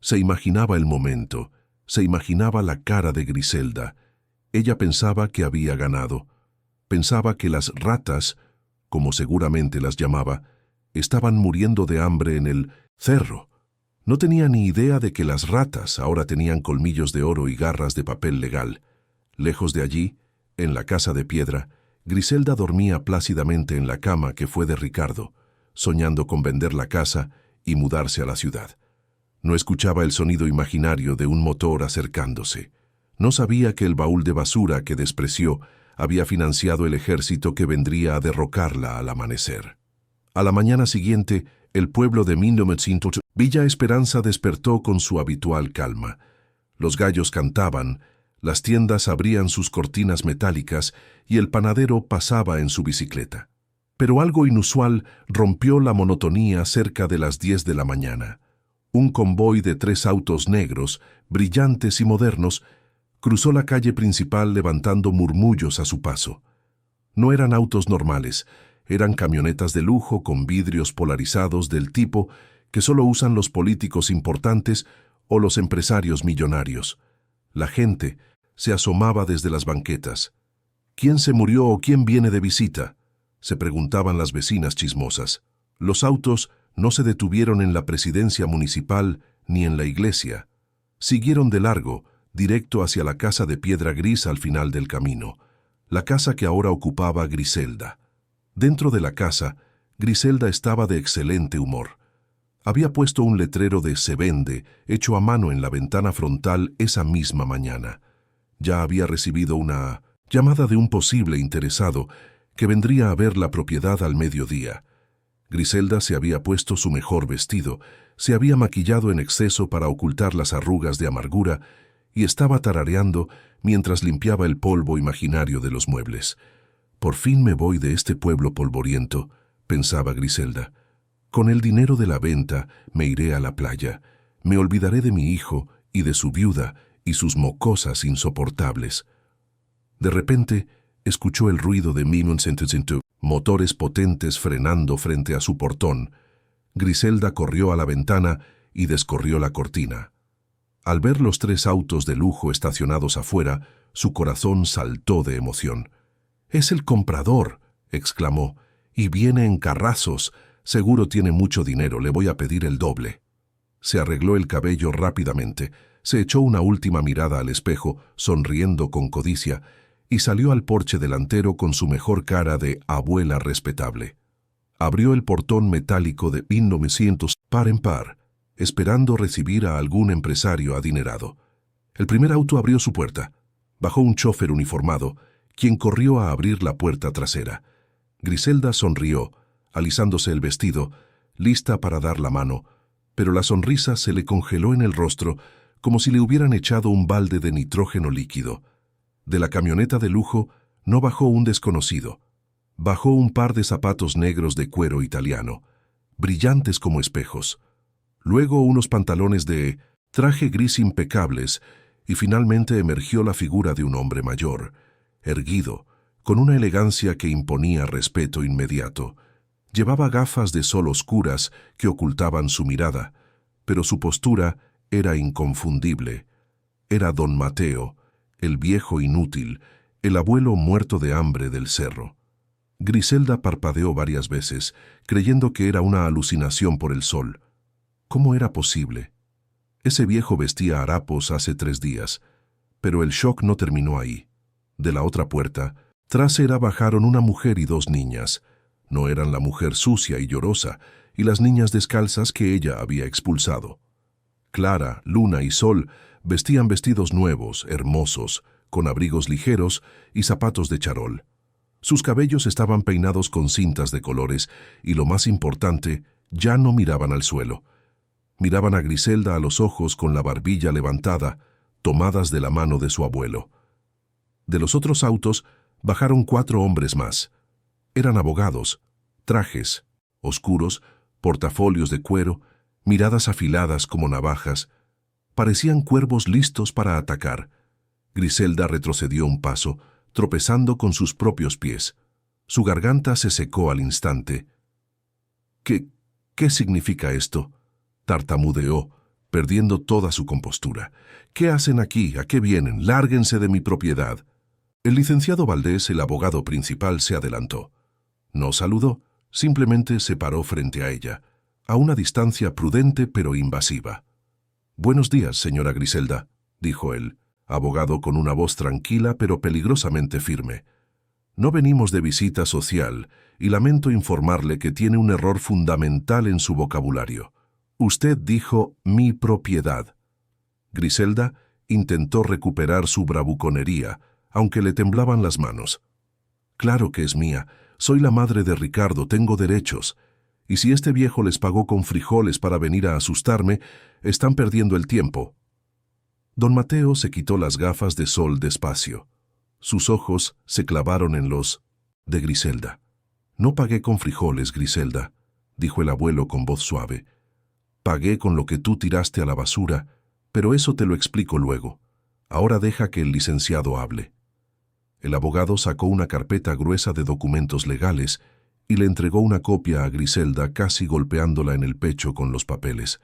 Se imaginaba el momento, se imaginaba la cara de Griselda. Ella pensaba que había ganado. Pensaba que las ratas, como seguramente las llamaba, estaban muriendo de hambre en el cerro. No tenía ni idea de que las ratas ahora tenían colmillos de oro y garras de papel legal. Lejos de allí, en la casa de piedra, Griselda dormía plácidamente en la cama que fue de Ricardo, soñando con vender la casa y mudarse a la ciudad. No escuchaba el sonido imaginario de un motor acercándose. No sabía que el baúl de basura que despreció había financiado el ejército que vendría a derrocarla al amanecer. A la mañana siguiente, el pueblo de 1900, Villa Esperanza despertó con su habitual calma. Los gallos cantaban, las tiendas abrían sus cortinas metálicas y el panadero pasaba en su bicicleta. Pero algo inusual rompió la monotonía cerca de las 10 de la mañana. Un convoy de 3 autos negros, brillantes y modernos, cruzó la calle principal levantando murmullos a su paso. No eran autos normales, eran camionetas de lujo con vidrios polarizados del tipo que solo usan los políticos importantes o los empresarios millonarios. La gente se asomaba desde las banquetas. ¿Quién se murió o quién viene de visita?, se preguntaban las vecinas chismosas. Los autos no se detuvieron en la presidencia municipal ni en la iglesia. Siguieron de largo, directo hacia la casa de piedra gris al final del camino, la casa que ahora ocupaba Griselda. Dentro de la casa, Griselda estaba de excelente humor. Había puesto un letrero de "Se vende", hecho a mano en la ventana frontal esa misma mañana. Ya había recibido una llamada de un posible interesado que vendría a ver la propiedad al mediodía. Griselda se había puesto su mejor vestido, se había maquillado en exceso para ocultar las arrugas de amargura y estaba tarareando mientras limpiaba el polvo imaginario de los muebles. «Por fin me voy de este pueblo polvoriento», pensaba Griselda. «Con el dinero de la venta me iré a la playa. Me olvidaré de mi hijo y de su viuda y sus mocosas insoportables». De repente, escuchó el ruido de motores potentes frenando frente a su portón. Griselda corrió a la ventana y descorrió la cortina. Al ver los 3 autos de lujo estacionados afuera, su corazón saltó de emoción. «Es el comprador», exclamó, «y viene en carrazos. Seguro tiene mucho dinero, le voy a pedir el doble». Se arregló el cabello rápidamente, se echó una última mirada al espejo, sonriendo con codicia, y salió al porche delantero con su mejor cara de abuela respetable. Abrió el portón metálico de 1900 par en par, esperando recibir a algún empresario adinerado. El primer auto abrió su puerta. Bajó un chofer uniformado, quien corrió a abrir la puerta trasera. Griselda sonrió, alisándose el vestido, lista para dar la mano, pero la sonrisa se le congeló en el rostro como si le hubieran echado un balde de nitrógeno líquido. De la camioneta de lujo no bajó un desconocido. Bajó un par de zapatos negros de cuero italiano, brillantes como espejos. Luego unos pantalones de traje gris impecables y finalmente emergió la figura de un hombre mayor, erguido, con una elegancia que imponía respeto inmediato. Llevaba gafas de sol oscuras que ocultaban su mirada, pero su postura era inconfundible. Era don Mateo, el viejo inútil, el abuelo muerto de hambre del cerro. Griselda parpadeó varias veces, creyendo que era una alucinación por el sol. ¿Cómo era posible? Ese viejo vestía harapos hace 3 días, pero el shock no terminó ahí. De la otra puerta, trasera bajaron una mujer y 2 niñas. No eran la mujer sucia y llorosa, y las niñas descalzas que ella había expulsado. Clara, Luna y Sol vestían vestidos nuevos, hermosos, con abrigos ligeros y zapatos de charol. Sus cabellos estaban peinados con cintas de colores y, lo más importante, ya no miraban al suelo. Miraban a Griselda a los ojos con la barbilla levantada, tomadas de la mano de su abuelo. De los otros autos bajaron 4 hombres más. Eran abogados, trajes, oscuros, portafolios de cuero, miradas afiladas como navajas. Parecían cuervos listos para atacar. Griselda retrocedió un paso, tropezando con sus propios pies. Su garganta se secó al instante. ¿Qué significa esto?», tartamudeó, perdiendo toda su compostura. «¿Qué hacen aquí? ¿A qué vienen? Lárguense de mi propiedad». El licenciado Valdés, el abogado principal, se adelantó. No saludó, simplemente se paró frente a ella, a una distancia prudente pero invasiva. «Buenos días, señora Griselda», dijo él, abogado con una voz tranquila pero peligrosamente firme. «No venimos de visita social y lamento informarle que tiene un error fundamental en su vocabulario. Usted dijo mi propiedad». Griselda intentó recuperar su bravuconería, aunque le temblaban las manos. «Claro que es mía. Soy la madre de Ricardo, tengo derechos. Y si este viejo les pagó con frijoles para venir a asustarme, están perdiendo el tiempo». Don Mateo se quitó las gafas de sol despacio. Sus ojos se clavaron en los de Griselda. «No pagué con frijoles, Griselda», dijo el abuelo con voz suave. «Pagué con lo que tú tiraste a la basura, pero eso te lo explico luego. Ahora deja que el licenciado hable». El abogado sacó una carpeta gruesa de documentos legales y le entregó una copia a Griselda, casi golpeándola en el pecho con los papeles.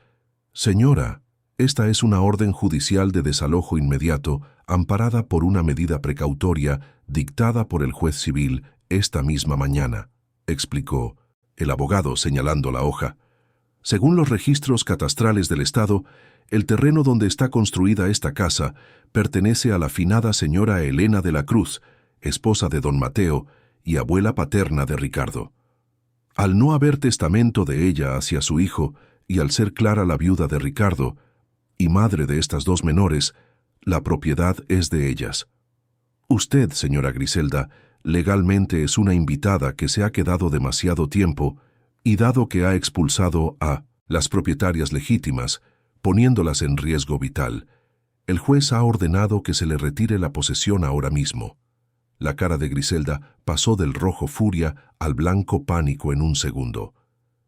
«Señora, esta es una orden judicial de desalojo inmediato, amparada por una medida precautoria dictada por el juez civil esta misma mañana», explicó el abogado señalando la hoja. «Según los registros catastrales del Estado, el terreno donde está construida esta casa pertenece a la finada señora Elena de la Cruz, esposa de don Mateo y abuela paterna de Ricardo. Al no haber testamento de ella hacia su hijo y al ser Clara la viuda de Ricardo y madre de estas dos menores, la propiedad es de ellas. Usted, señora Griselda, legalmente es una invitada que se ha quedado demasiado tiempo y dado que ha expulsado a las propietarias legítimas, poniéndolas en riesgo vital, el juez ha ordenado que se le retire la posesión ahora mismo». La cara de Griselda pasó del rojo furia al blanco pánico en un segundo.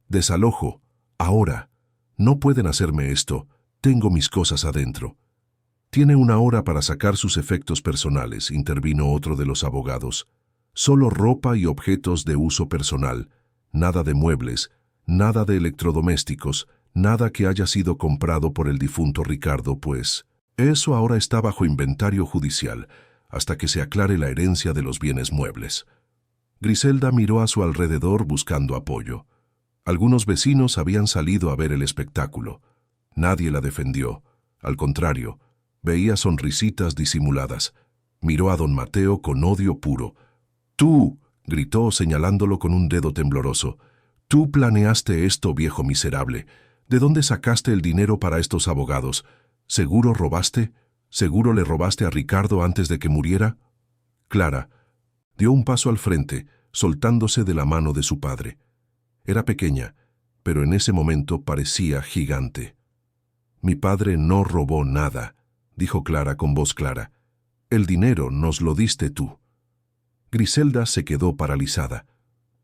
«Desalojo, ahora. No pueden hacerme esto. Tengo mis cosas adentro». «Tiene una hora para sacar sus efectos personales», intervino otro de los abogados. «Solo ropa y objetos de uso personal. Nada de muebles, nada de electrodomésticos, nada que haya sido comprado por el difunto Ricardo, pues eso ahora está bajo inventario judicial, hasta que se aclare la herencia de los bienes muebles». Griselda miró a su alrededor buscando apoyo. Algunos vecinos habían salido a ver el espectáculo. Nadie la defendió. Al contrario, veía sonrisitas disimuladas. Miró a don Mateo con odio puro. «Tú», gritó señalándolo con un dedo tembloroso, «tú planeaste esto, viejo miserable. ¿De dónde sacaste el dinero para estos abogados? ¿Seguro robaste? ¿Seguro le robaste a Ricardo antes de que muriera?» Clara dio un paso al frente, soltándose de la mano de su padre. Era pequeña, pero en ese momento parecía gigante. «Mi padre no robó nada», dijo Clara con voz clara. «El dinero nos lo diste tú». Griselda se quedó paralizada.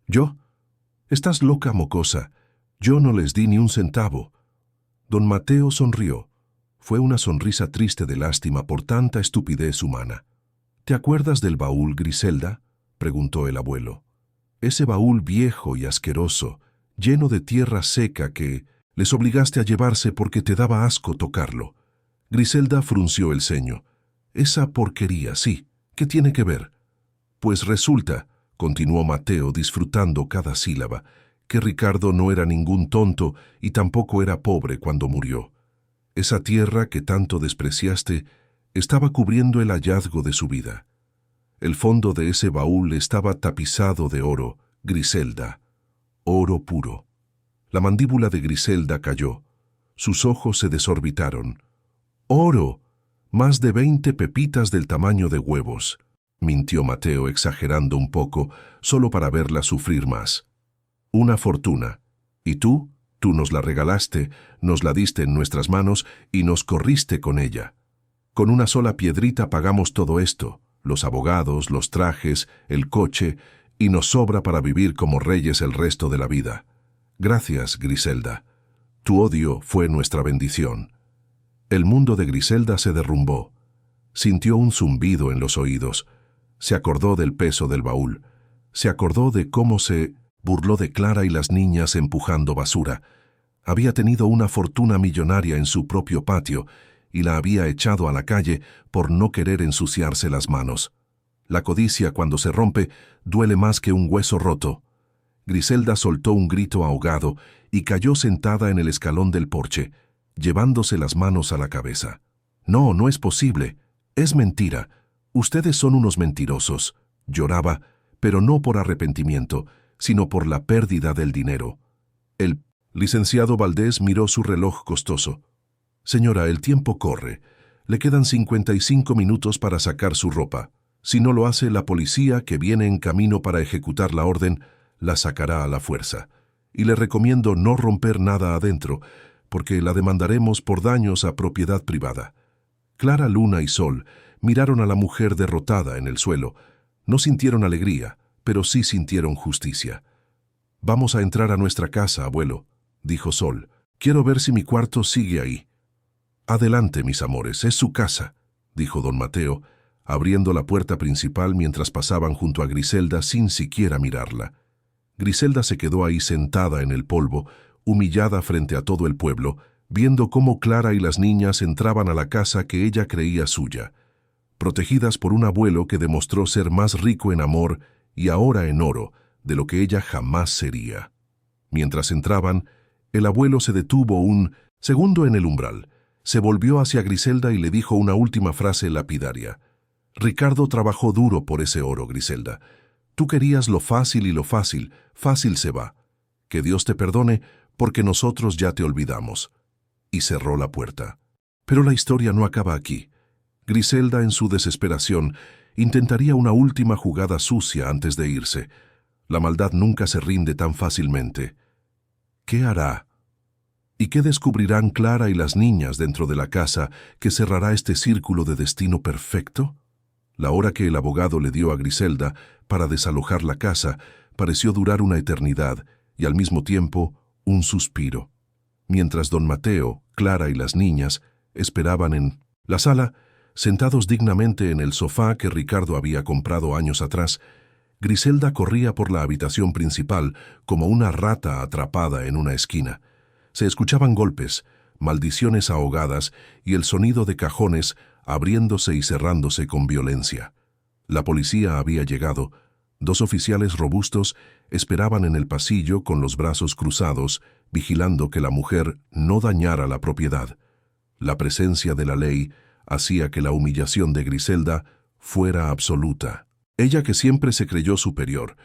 «¿Yo? Estás loca, mocosa. Yo no les di ni un centavo». Don Mateo sonrió. Fue una sonrisa triste de lástima por tanta estupidez humana. «¿Te acuerdas del baúl, Griselda?», preguntó el abuelo. «Ese baúl viejo y asqueroso, lleno de tierra seca que les obligaste a llevarse porque te daba asco tocarlo». Griselda frunció el ceño. «Esa porquería, sí. ¿Qué tiene que ver?». «Pues resulta», continuó Mateo disfrutando cada sílaba, «que Ricardo no era ningún tonto y tampoco era pobre cuando murió. Esa tierra que tanto despreciaste estaba cubriendo el hallazgo de su vida. El fondo de ese baúl estaba tapizado de oro, Griselda, oro puro». La mandíbula de Griselda cayó. Sus ojos se desorbitaron. «¡Oro! Más de 20 pepitas del tamaño de huevos», mintió Mateo exagerando un poco, solo para verla sufrir más. «Una fortuna. ¿Y tú? Tú nos la regalaste, nos la diste en nuestras manos y nos corriste con ella. Con una sola piedrita pagamos todo esto, los abogados, los trajes, el coche, y nos sobra para vivir como reyes el resto de la vida. Gracias, Griselda». Tu odio fue nuestra bendición. El mundo de Griselda se derrumbó. Sintió un zumbido en los oídos. Se acordó del peso del baúl. Se acordó de cómo se burló de Clara y las niñas empujando basura. Había tenido una fortuna millonaria en su propio patio y la había echado a la calle por no querer ensuciarse las manos. La codicia, cuando se rompe, duele más que un hueso roto. Griselda soltó un grito ahogado y cayó sentada en el escalón del porche, llevándose las manos a la cabeza. «No, no es posible. Es mentira. Ustedes son unos mentirosos», lloraba, pero no por arrepentimiento, sino por la pérdida del dinero. El licenciado Valdés miró su reloj costoso. «Señora, el tiempo corre. Le quedan 55 minutos para sacar su ropa. Si no lo hace, la policía, que viene en camino para ejecutar la orden, la sacará a la fuerza. Y le recomiendo no romper nada adentro, porque la demandaremos por daños a propiedad privada». Clara, Luna y Sol miraron a la mujer derrotada en el suelo. No sintieron alegría, pero sí sintieron justicia. «Vamos a entrar a nuestra casa, abuelo», dijo Sol. «Quiero ver si mi cuarto sigue ahí». «Adelante, mis amores, es su casa», dijo don Mateo, abriendo la puerta principal mientras pasaban junto a Griselda sin siquiera mirarla. Griselda se quedó ahí sentada en el polvo, humillada frente a todo el pueblo, viendo cómo Clara y las niñas entraban a la casa que ella creía suya, protegidas por un abuelo que demostró ser más rico en amor y ahora en oro de lo que ella jamás sería. Mientras entraban, el abuelo se detuvo un segundo en el umbral, se volvió hacia Griselda y le dijo una última frase lapidaria. «Ricardo trabajó duro por ese oro, Griselda. Tú querías lo fácil y lo fácil, fácil se va. Que Dios te perdone, porque nosotros ya te olvidamos». Y cerró la puerta. Pero la historia no acaba aquí. Griselda, en su desesperación, intentaría una última jugada sucia antes de irse. La maldad nunca se rinde tan fácilmente. ¿Qué hará? ¿Y qué descubrirán Clara y las niñas dentro de la casa que cerrará este círculo de destino perfecto? La hora que el abogado le dio a Griselda para desalojar la casa pareció durar una eternidad y al mismo tiempo un suspiro. Mientras don Mateo, Clara y las niñas esperaban en la sala, sentados dignamente en el sofá que Ricardo había comprado años atrás, Griselda corría por la habitación principal como una rata atrapada en una esquina. Se escuchaban golpes, maldiciones ahogadas y el sonido de cajones abriéndose y cerrándose con violencia. La policía había llegado. 2 oficiales robustos esperaban en el pasillo con los brazos cruzados, vigilando que la mujer no dañara la propiedad. La presencia de la ley hacía que la humillación de Griselda fuera absoluta. Ella, que siempre se creyó superior,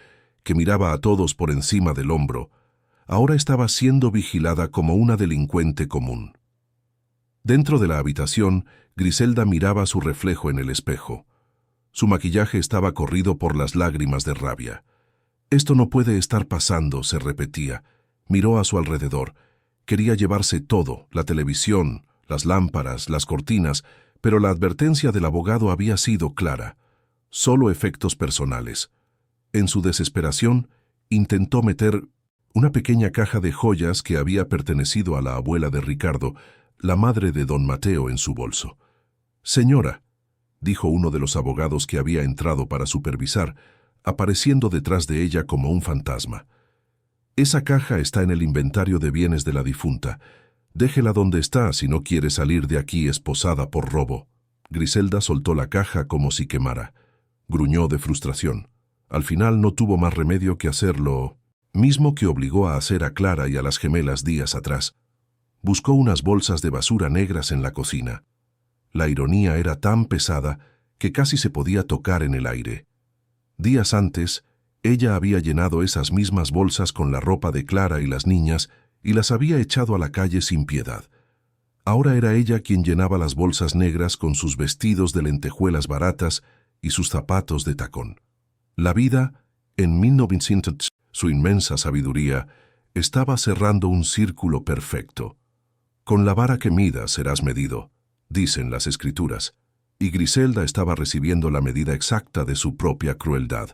que miraba a todos por encima del hombro, ahora estaba siendo vigilada como una delincuente común. Dentro de la habitación, Griselda miraba su reflejo en el espejo. Su maquillaje estaba corrido por las lágrimas de rabia. «Esto no puede estar pasando», se repetía. Miró a su alrededor. Quería llevarse todo, la televisión, las lámparas, las cortinas, pero la advertencia del abogado había sido clara. Solo efectos personales. En su desesperación, intentó meter una pequeña caja de joyas que había pertenecido a la abuela de Ricardo, la madre de don Mateo, en su bolso. «Señora», dijo uno de los abogados que había entrado para supervisar, apareciendo detrás de ella como un fantasma. «Esa caja está en el inventario de bienes de la difunta. Déjela donde está si no quiere salir de aquí esposada por robo». Griselda soltó la caja como si quemara. Gruñó de frustración. Al final no tuvo más remedio que hacer lo mismo que obligó a hacer a Clara y a las gemelas días atrás. Buscó unas bolsas de basura negras en la cocina. La ironía era tan pesada que casi se podía tocar en el aire. Días antes, ella había llenado esas mismas bolsas con la ropa de Clara y las niñas y las había echado a la calle sin piedad. Ahora era ella quien llenaba las bolsas negras con sus vestidos de lentejuelas baratas y sus zapatos de tacón. La vida, en 1900, su inmensa sabiduría, estaba cerrando un círculo perfecto. Con la vara que midas serás medido, dicen las escrituras, y Griselda estaba recibiendo la medida exacta de su propia crueldad.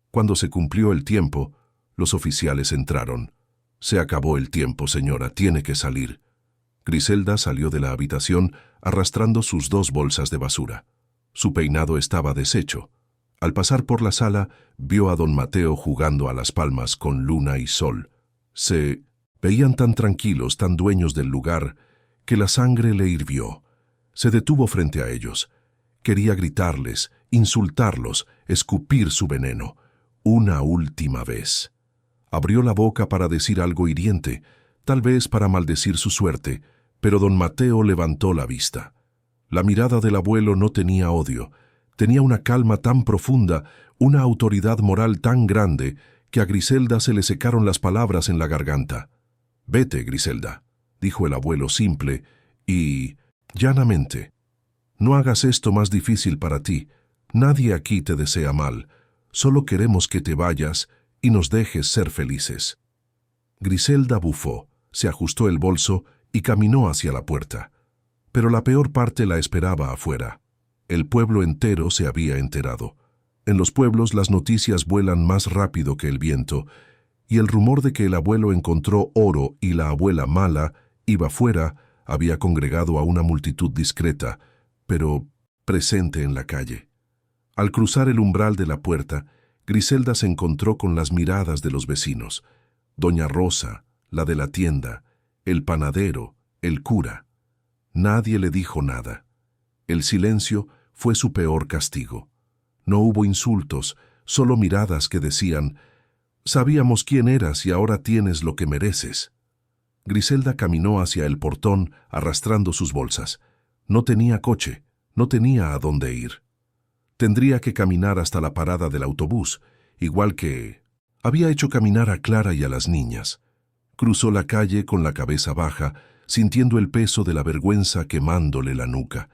Cuando se cumplió el tiempo, los oficiales entraron. Se acabó el tiempo, señora, tiene que salir. Griselda salió de la habitación arrastrando sus 2 bolsas de basura. Su peinado estaba deshecho. Al pasar por la sala, vio a don Mateo jugando a las palmas con Luna y Sol. Se veían tan tranquilos, tan dueños del lugar, que la sangre le hirvió. Se detuvo frente a ellos. Quería gritarles, insultarlos, escupir su veneno. Una última vez. Abrió la boca para decir algo hiriente, tal vez para maldecir su suerte, pero don Mateo levantó la vista. La mirada del abuelo no tenía odio, tenía una calma tan profunda, una autoridad moral tan grande, que a Griselda se le secaron las palabras en la garganta. «Vete, Griselda», dijo el abuelo simple y llanamente. «No hagas esto más difícil para ti. Nadie aquí te desea mal. Solo queremos que te vayas y nos dejes ser felices». Griselda bufó, se ajustó el bolso y caminó hacia la puerta. Pero la peor parte la esperaba afuera. El pueblo entero se había enterado. En los pueblos las noticias vuelan más rápido que el viento, y el rumor de que el abuelo encontró oro y la abuela mala iba fuera había congregado a una multitud discreta, pero presente en la calle. Al cruzar el umbral de la puerta, Griselda se encontró con las miradas de los vecinos. Doña Rosa, la de la tienda, el panadero, el cura. Nadie le dijo nada. El silencio fue su peor castigo. No hubo insultos, solo miradas que decían: «Sabíamos quién eras y ahora tienes lo que mereces». Griselda caminó hacia el portón arrastrando sus bolsas. No tenía coche, no tenía a dónde ir. Tendría que caminar hasta la parada del autobús, igual que había hecho caminar a Clara y a las niñas. Cruzó la calle con la cabeza baja, sintiendo el peso de la vergüenza quemándole la nuca.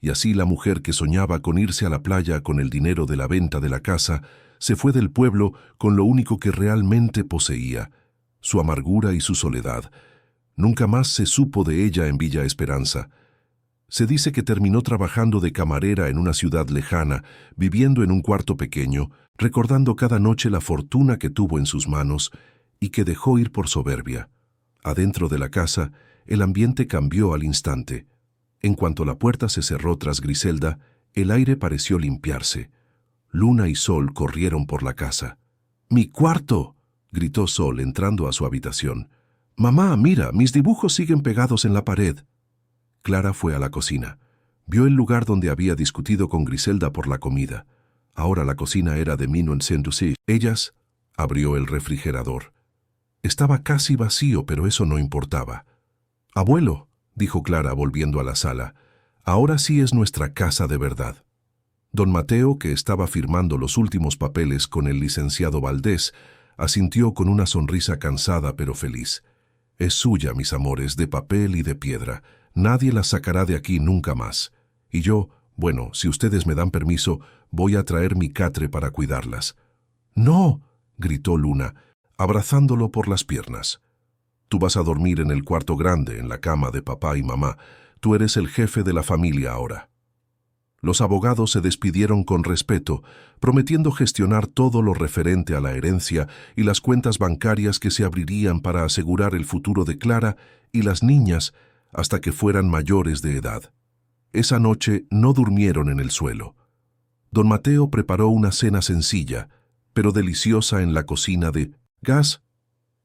Y así la mujer que soñaba con irse a la playa con el dinero de la venta de la casa, se fue del pueblo con lo único que realmente poseía, su amargura y su soledad. Nunca más se supo de ella en Villa Esperanza. Se dice que terminó trabajando de camarera en una ciudad lejana, viviendo en un cuarto pequeño, recordando cada noche la fortuna que tuvo en sus manos y que dejó ir por soberbia. Adentro de la casa, el ambiente cambió al instante. En cuanto la puerta se cerró tras Griselda, el aire pareció limpiarse. Luna y Sol corrieron por la casa. «¡Mi cuarto!», gritó Sol entrando a su habitación. «Mamá, mira, mis dibujos siguen pegados en la pared». Clara fue a la cocina. Vio el lugar donde había discutido con Griselda por la comida. Ahora la cocina era de Mino en Saint-Lucie. Ellas abrió el refrigerador. Estaba casi vacío, pero eso no importaba. «Abuelo», dijo Clara volviendo a la sala, «ahora sí es nuestra casa de verdad». Don Mateo, que estaba firmando los últimos papeles con el licenciado Valdés, asintió con una sonrisa cansada pero feliz. «Es suya, mis amores, de papel y de piedra. Nadie las sacará de aquí nunca más. Y yo, bueno, si ustedes me dan permiso, voy a traer mi catre para cuidarlas». «¡No!», gritó Luna, abrazándolo por las piernas. «Tú vas a dormir en el cuarto grande, en la cama de papá y mamá. Tú eres el jefe de la familia ahora». Los abogados se despidieron con respeto, prometiendo gestionar todo lo referente a la herencia y las cuentas bancarias que se abrirían para asegurar el futuro de Clara y las niñas hasta que fueran mayores de edad. Esa noche no durmieron en el suelo. Don Mateo preparó una cena sencilla, pero deliciosa en la cocina de gas.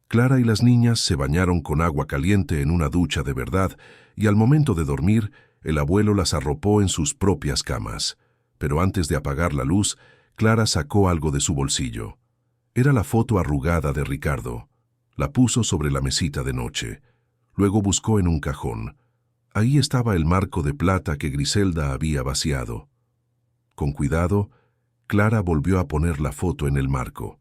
Clara y las niñas se bañaron con agua caliente en una ducha de verdad y al momento de dormir, el abuelo las arropó en sus propias camas. Pero antes de apagar la luz, Clara sacó algo de su bolsillo. Era la foto arrugada de Ricardo. La puso sobre la mesita de noche. Luego buscó en un cajón. Ahí estaba el marco de plata que Griselda había vaciado. Con cuidado, Clara volvió a poner la foto en el marco.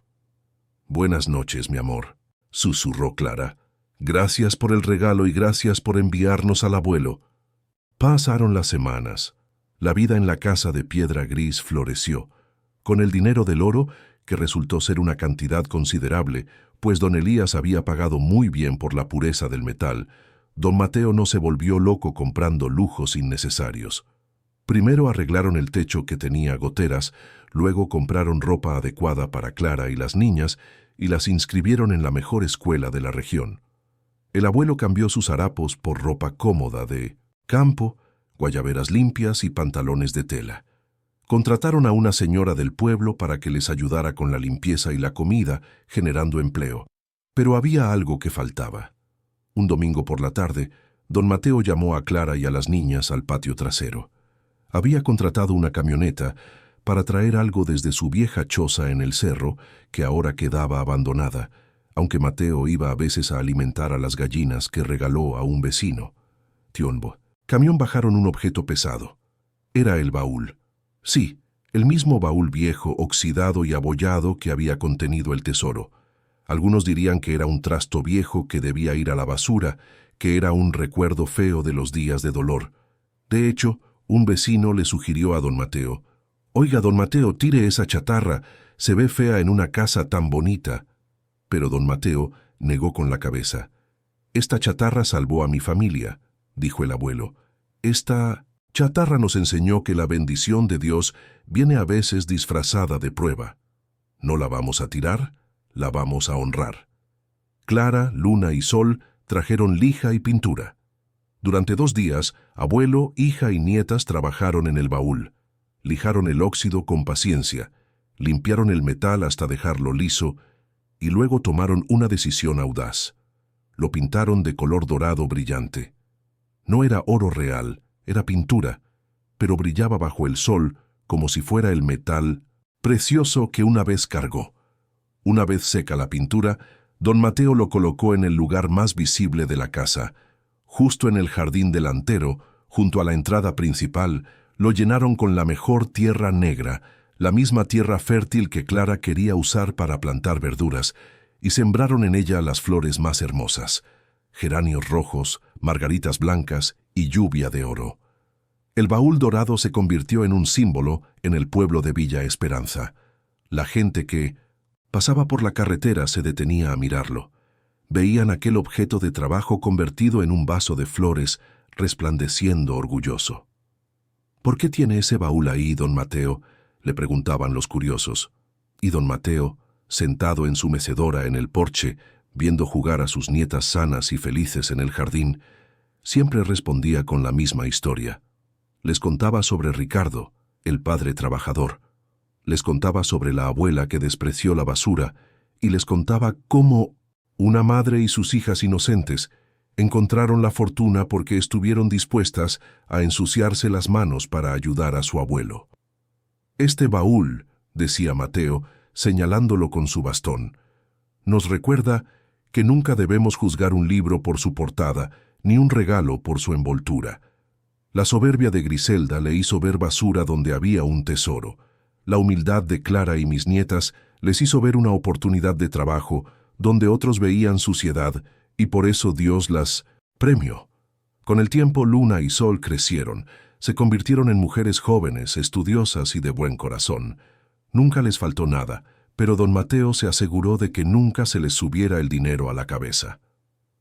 «Buenas noches, mi amor», susurró Clara. «Gracias por el regalo y gracias por enviarnos al abuelo». Pasaron las semanas. La vida en la casa de piedra gris floreció. Con el dinero del oro, que resultó ser una cantidad considerable, pues don Elías había pagado muy bien por la pureza del metal, don Mateo no se volvió loco comprando lujos innecesarios. Primero arreglaron el techo que tenía goteras, Luego compraron ropa adecuada para Clara y las niñas y las inscribieron en la mejor escuela de la región. El abuelo cambió sus harapos por ropa cómoda de campo, guayaberas limpias y pantalones de tela. Contrataron a una señora del pueblo para que les ayudara con la limpieza y la comida, generando empleo. Pero había algo que faltaba. Un domingo por la tarde, don Mateo llamó a Clara y a las niñas al patio trasero. Había contratado una camioneta para traer algo desde su vieja choza en el cerro, que ahora quedaba abandonada, aunque Mateo iba a veces a alimentar a las gallinas que regaló a un vecino. Tiombo. Camión bajaron un objeto pesado. Era el baúl. Sí, el mismo baúl viejo, oxidado y abollado que había contenido el tesoro. Algunos dirían que era un trasto viejo que debía ir a la basura, que era un recuerdo feo de los días de dolor. De hecho, un vecino le sugirió a don Mateo: «Oiga, don Mateo, tire esa chatarra, se ve fea en una casa tan bonita». Pero don Mateo negó con la cabeza. «Esta chatarra salvó a mi familia», dijo el abuelo. «Esta chatarra nos enseñó que la bendición de Dios viene a veces disfrazada de prueba. No la vamos a tirar, la vamos a honrar». Clara, Luna y Sol trajeron lija y pintura. Durante 2 días, abuelo, hija y nietas trabajaron en el baúl. Lijaron el óxido con paciencia, limpiaron el metal hasta dejarlo liso y luego tomaron una decisión audaz. Lo pintaron de color dorado brillante. No era oro real, era pintura, pero brillaba bajo el sol como si fuera el metal precioso que una vez cargó. Una vez seca la pintura, don Mateo lo colocó en el lugar más visible de la casa. Justo en el jardín delantero, junto a la entrada principal, lo llenaron con la mejor tierra negra, la misma tierra fértil que Clara quería usar para plantar verduras, y sembraron en ella las flores más hermosas: geranios rojos, margaritas blancas y lluvia de oro. El baúl dorado se convirtió en un símbolo en el pueblo de Villa Esperanza. La gente que pasaba por la carretera se detenía a mirarlo. Veían aquel objeto de trabajo convertido en un vaso de flores, resplandeciendo orgulloso. «¿Por qué tiene ese baúl ahí, don Mateo?», le preguntaban los curiosos. Y don Mateo, sentado en su mecedora en el porche, viendo jugar a sus nietas sanas y felices en el jardín, siempre respondía con la misma historia. Les contaba sobre Ricardo, el padre trabajador. Les contaba sobre la abuela que despreció la basura y les contaba cómo una madre y sus hijas inocentes encontraron la fortuna porque estuvieron dispuestas a ensuciarse las manos para ayudar a su abuelo. «Este baúl», decía Mateo, señalándolo con su bastón, «nos recuerda que nunca debemos juzgar un libro por su portada, ni un regalo por su envoltura. La soberbia de Griselda le hizo ver basura donde había un tesoro. La humildad de Clara y mis nietas les hizo ver una oportunidad de trabajo donde otros veían suciedad, y por eso Dios las premió». Con el tiempo, Luna y Sol crecieron, se convirtieron en mujeres jóvenes, estudiosas y de buen corazón. Nunca les faltó nada, pero don Mateo se aseguró de que nunca se les subiera el dinero a la cabeza.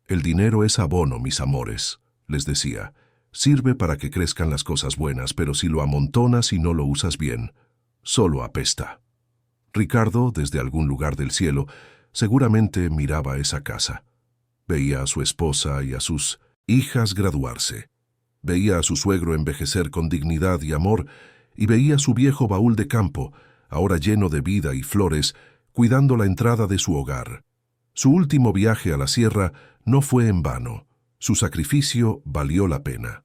«El dinero es abono, mis amores», les decía. «Sirve para que crezcan las cosas buenas, pero si lo amontonas y no lo usas bien, solo apesta». Ricardo, desde algún lugar del cielo, seguramente miraba esa casa. Veía a su esposa y a sus hijas graduarse. Veía a su suegro envejecer con dignidad y amor, y veía su viejo baúl de campo, ahora lleno de vida y flores, cuidando la entrada de su hogar. Su último viaje a la sierra no fue en vano. Su sacrificio valió la pena.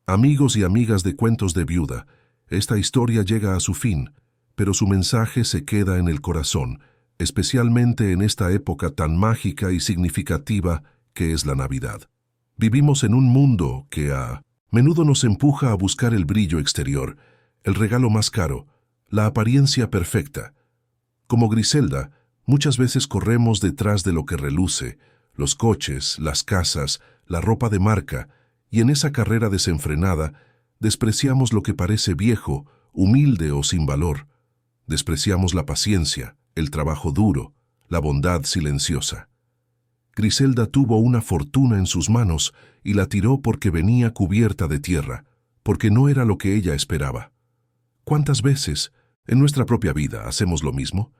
Amigos y amigas de Cuentos de Viuda, esta historia llega a su fin, pero su mensaje se queda en el corazón, especialmente en esta época tan mágica y significativa que es la Navidad. Vivimos en un mundo que a menudo nos empuja a buscar el brillo exterior, el regalo más caro, la apariencia perfecta. Como Griselda, muchas veces corremos detrás de lo que reluce, los coches, las casas, la ropa de marca, y en esa carrera desenfrenada despreciamos lo que parece viejo, humilde o sin valor. Despreciamos la paciencia, el trabajo duro, la bondad silenciosa. Griselda tuvo una fortuna en sus manos y la tiró porque venía cubierta de tierra, porque no era lo que ella esperaba. ¿Cuántas veces En nuestra propia vida, ¿hacemos lo mismo?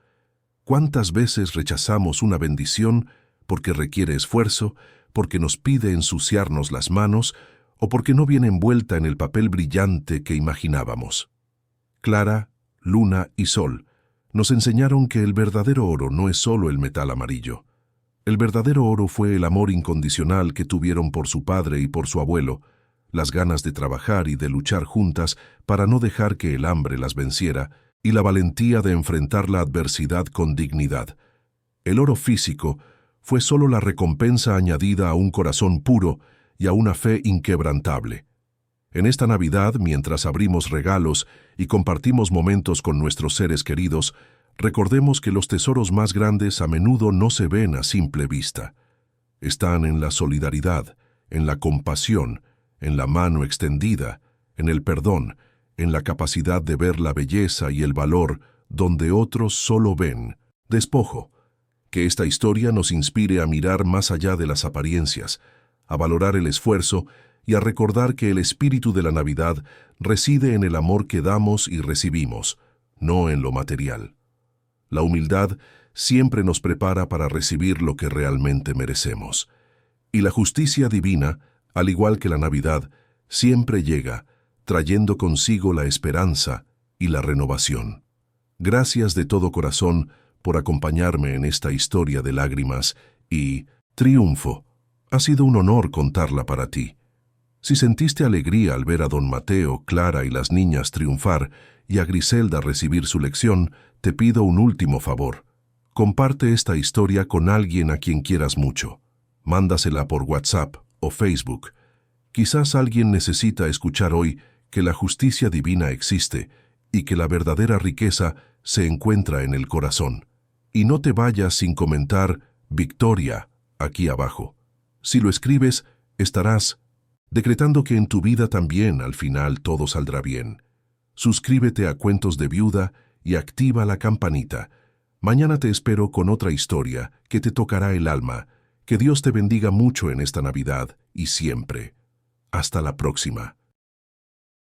¿Cuántas veces rechazamos una bendición porque requiere esfuerzo, porque nos pide ensuciarnos las manos o porque no viene envuelta en el papel brillante que imaginábamos? Clara, Luna y Sol nos enseñaron que el verdadero oro no es solo el metal amarillo. El verdadero oro fue el amor incondicional que tuvieron por su padre y por su abuelo, las ganas de trabajar y de luchar juntas para no dejar que el hambre las venciera, y la valentía de enfrentar la adversidad con dignidad. El oro físico fue solo la recompensa añadida a un corazón puro y a una fe inquebrantable. En esta Navidad, mientras abrimos regalos y compartimos momentos con nuestros seres queridos, recordemos que los tesoros más grandes a menudo no se ven a simple vista. Están en la solidaridad, en la compasión, en la mano extendida, en el perdón, en la capacidad de ver la belleza y el valor donde otros solo ven despojo. Que esta historia nos inspire a mirar más allá de las apariencias, a valorar el esfuerzo y a recordar que el espíritu de la Navidad reside en el amor que damos y recibimos, no en lo material. La humildad siempre nos prepara para recibir lo que realmente merecemos. Y la justicia divina, al igual que la Navidad, siempre llega, trayendo consigo la esperanza y la renovación. Gracias de todo corazón por acompañarme en esta historia de lágrimas y triunfo. Ha sido un honor contarla para ti. Si sentiste alegría al ver a don Mateo, Clara y las niñas triunfar y a Griselda recibir su lección, te pido un último favor. Comparte esta historia con alguien a quien quieras mucho. Mándasela por WhatsApp o Facebook. Quizás alguien necesita escuchar hoy que la justicia divina existe y que la verdadera riqueza se encuentra en el corazón. Y no te vayas sin comentar «Victoria» aquí abajo. Si lo escribes, estarás decretando que en tu vida también al final todo saldrá bien. Suscríbete a Cuentos de Viuda y activa la campanita. Mañana te espero con otra historia que te tocará el alma. Que Dios te bendiga mucho en esta Navidad y siempre. Hasta la próxima.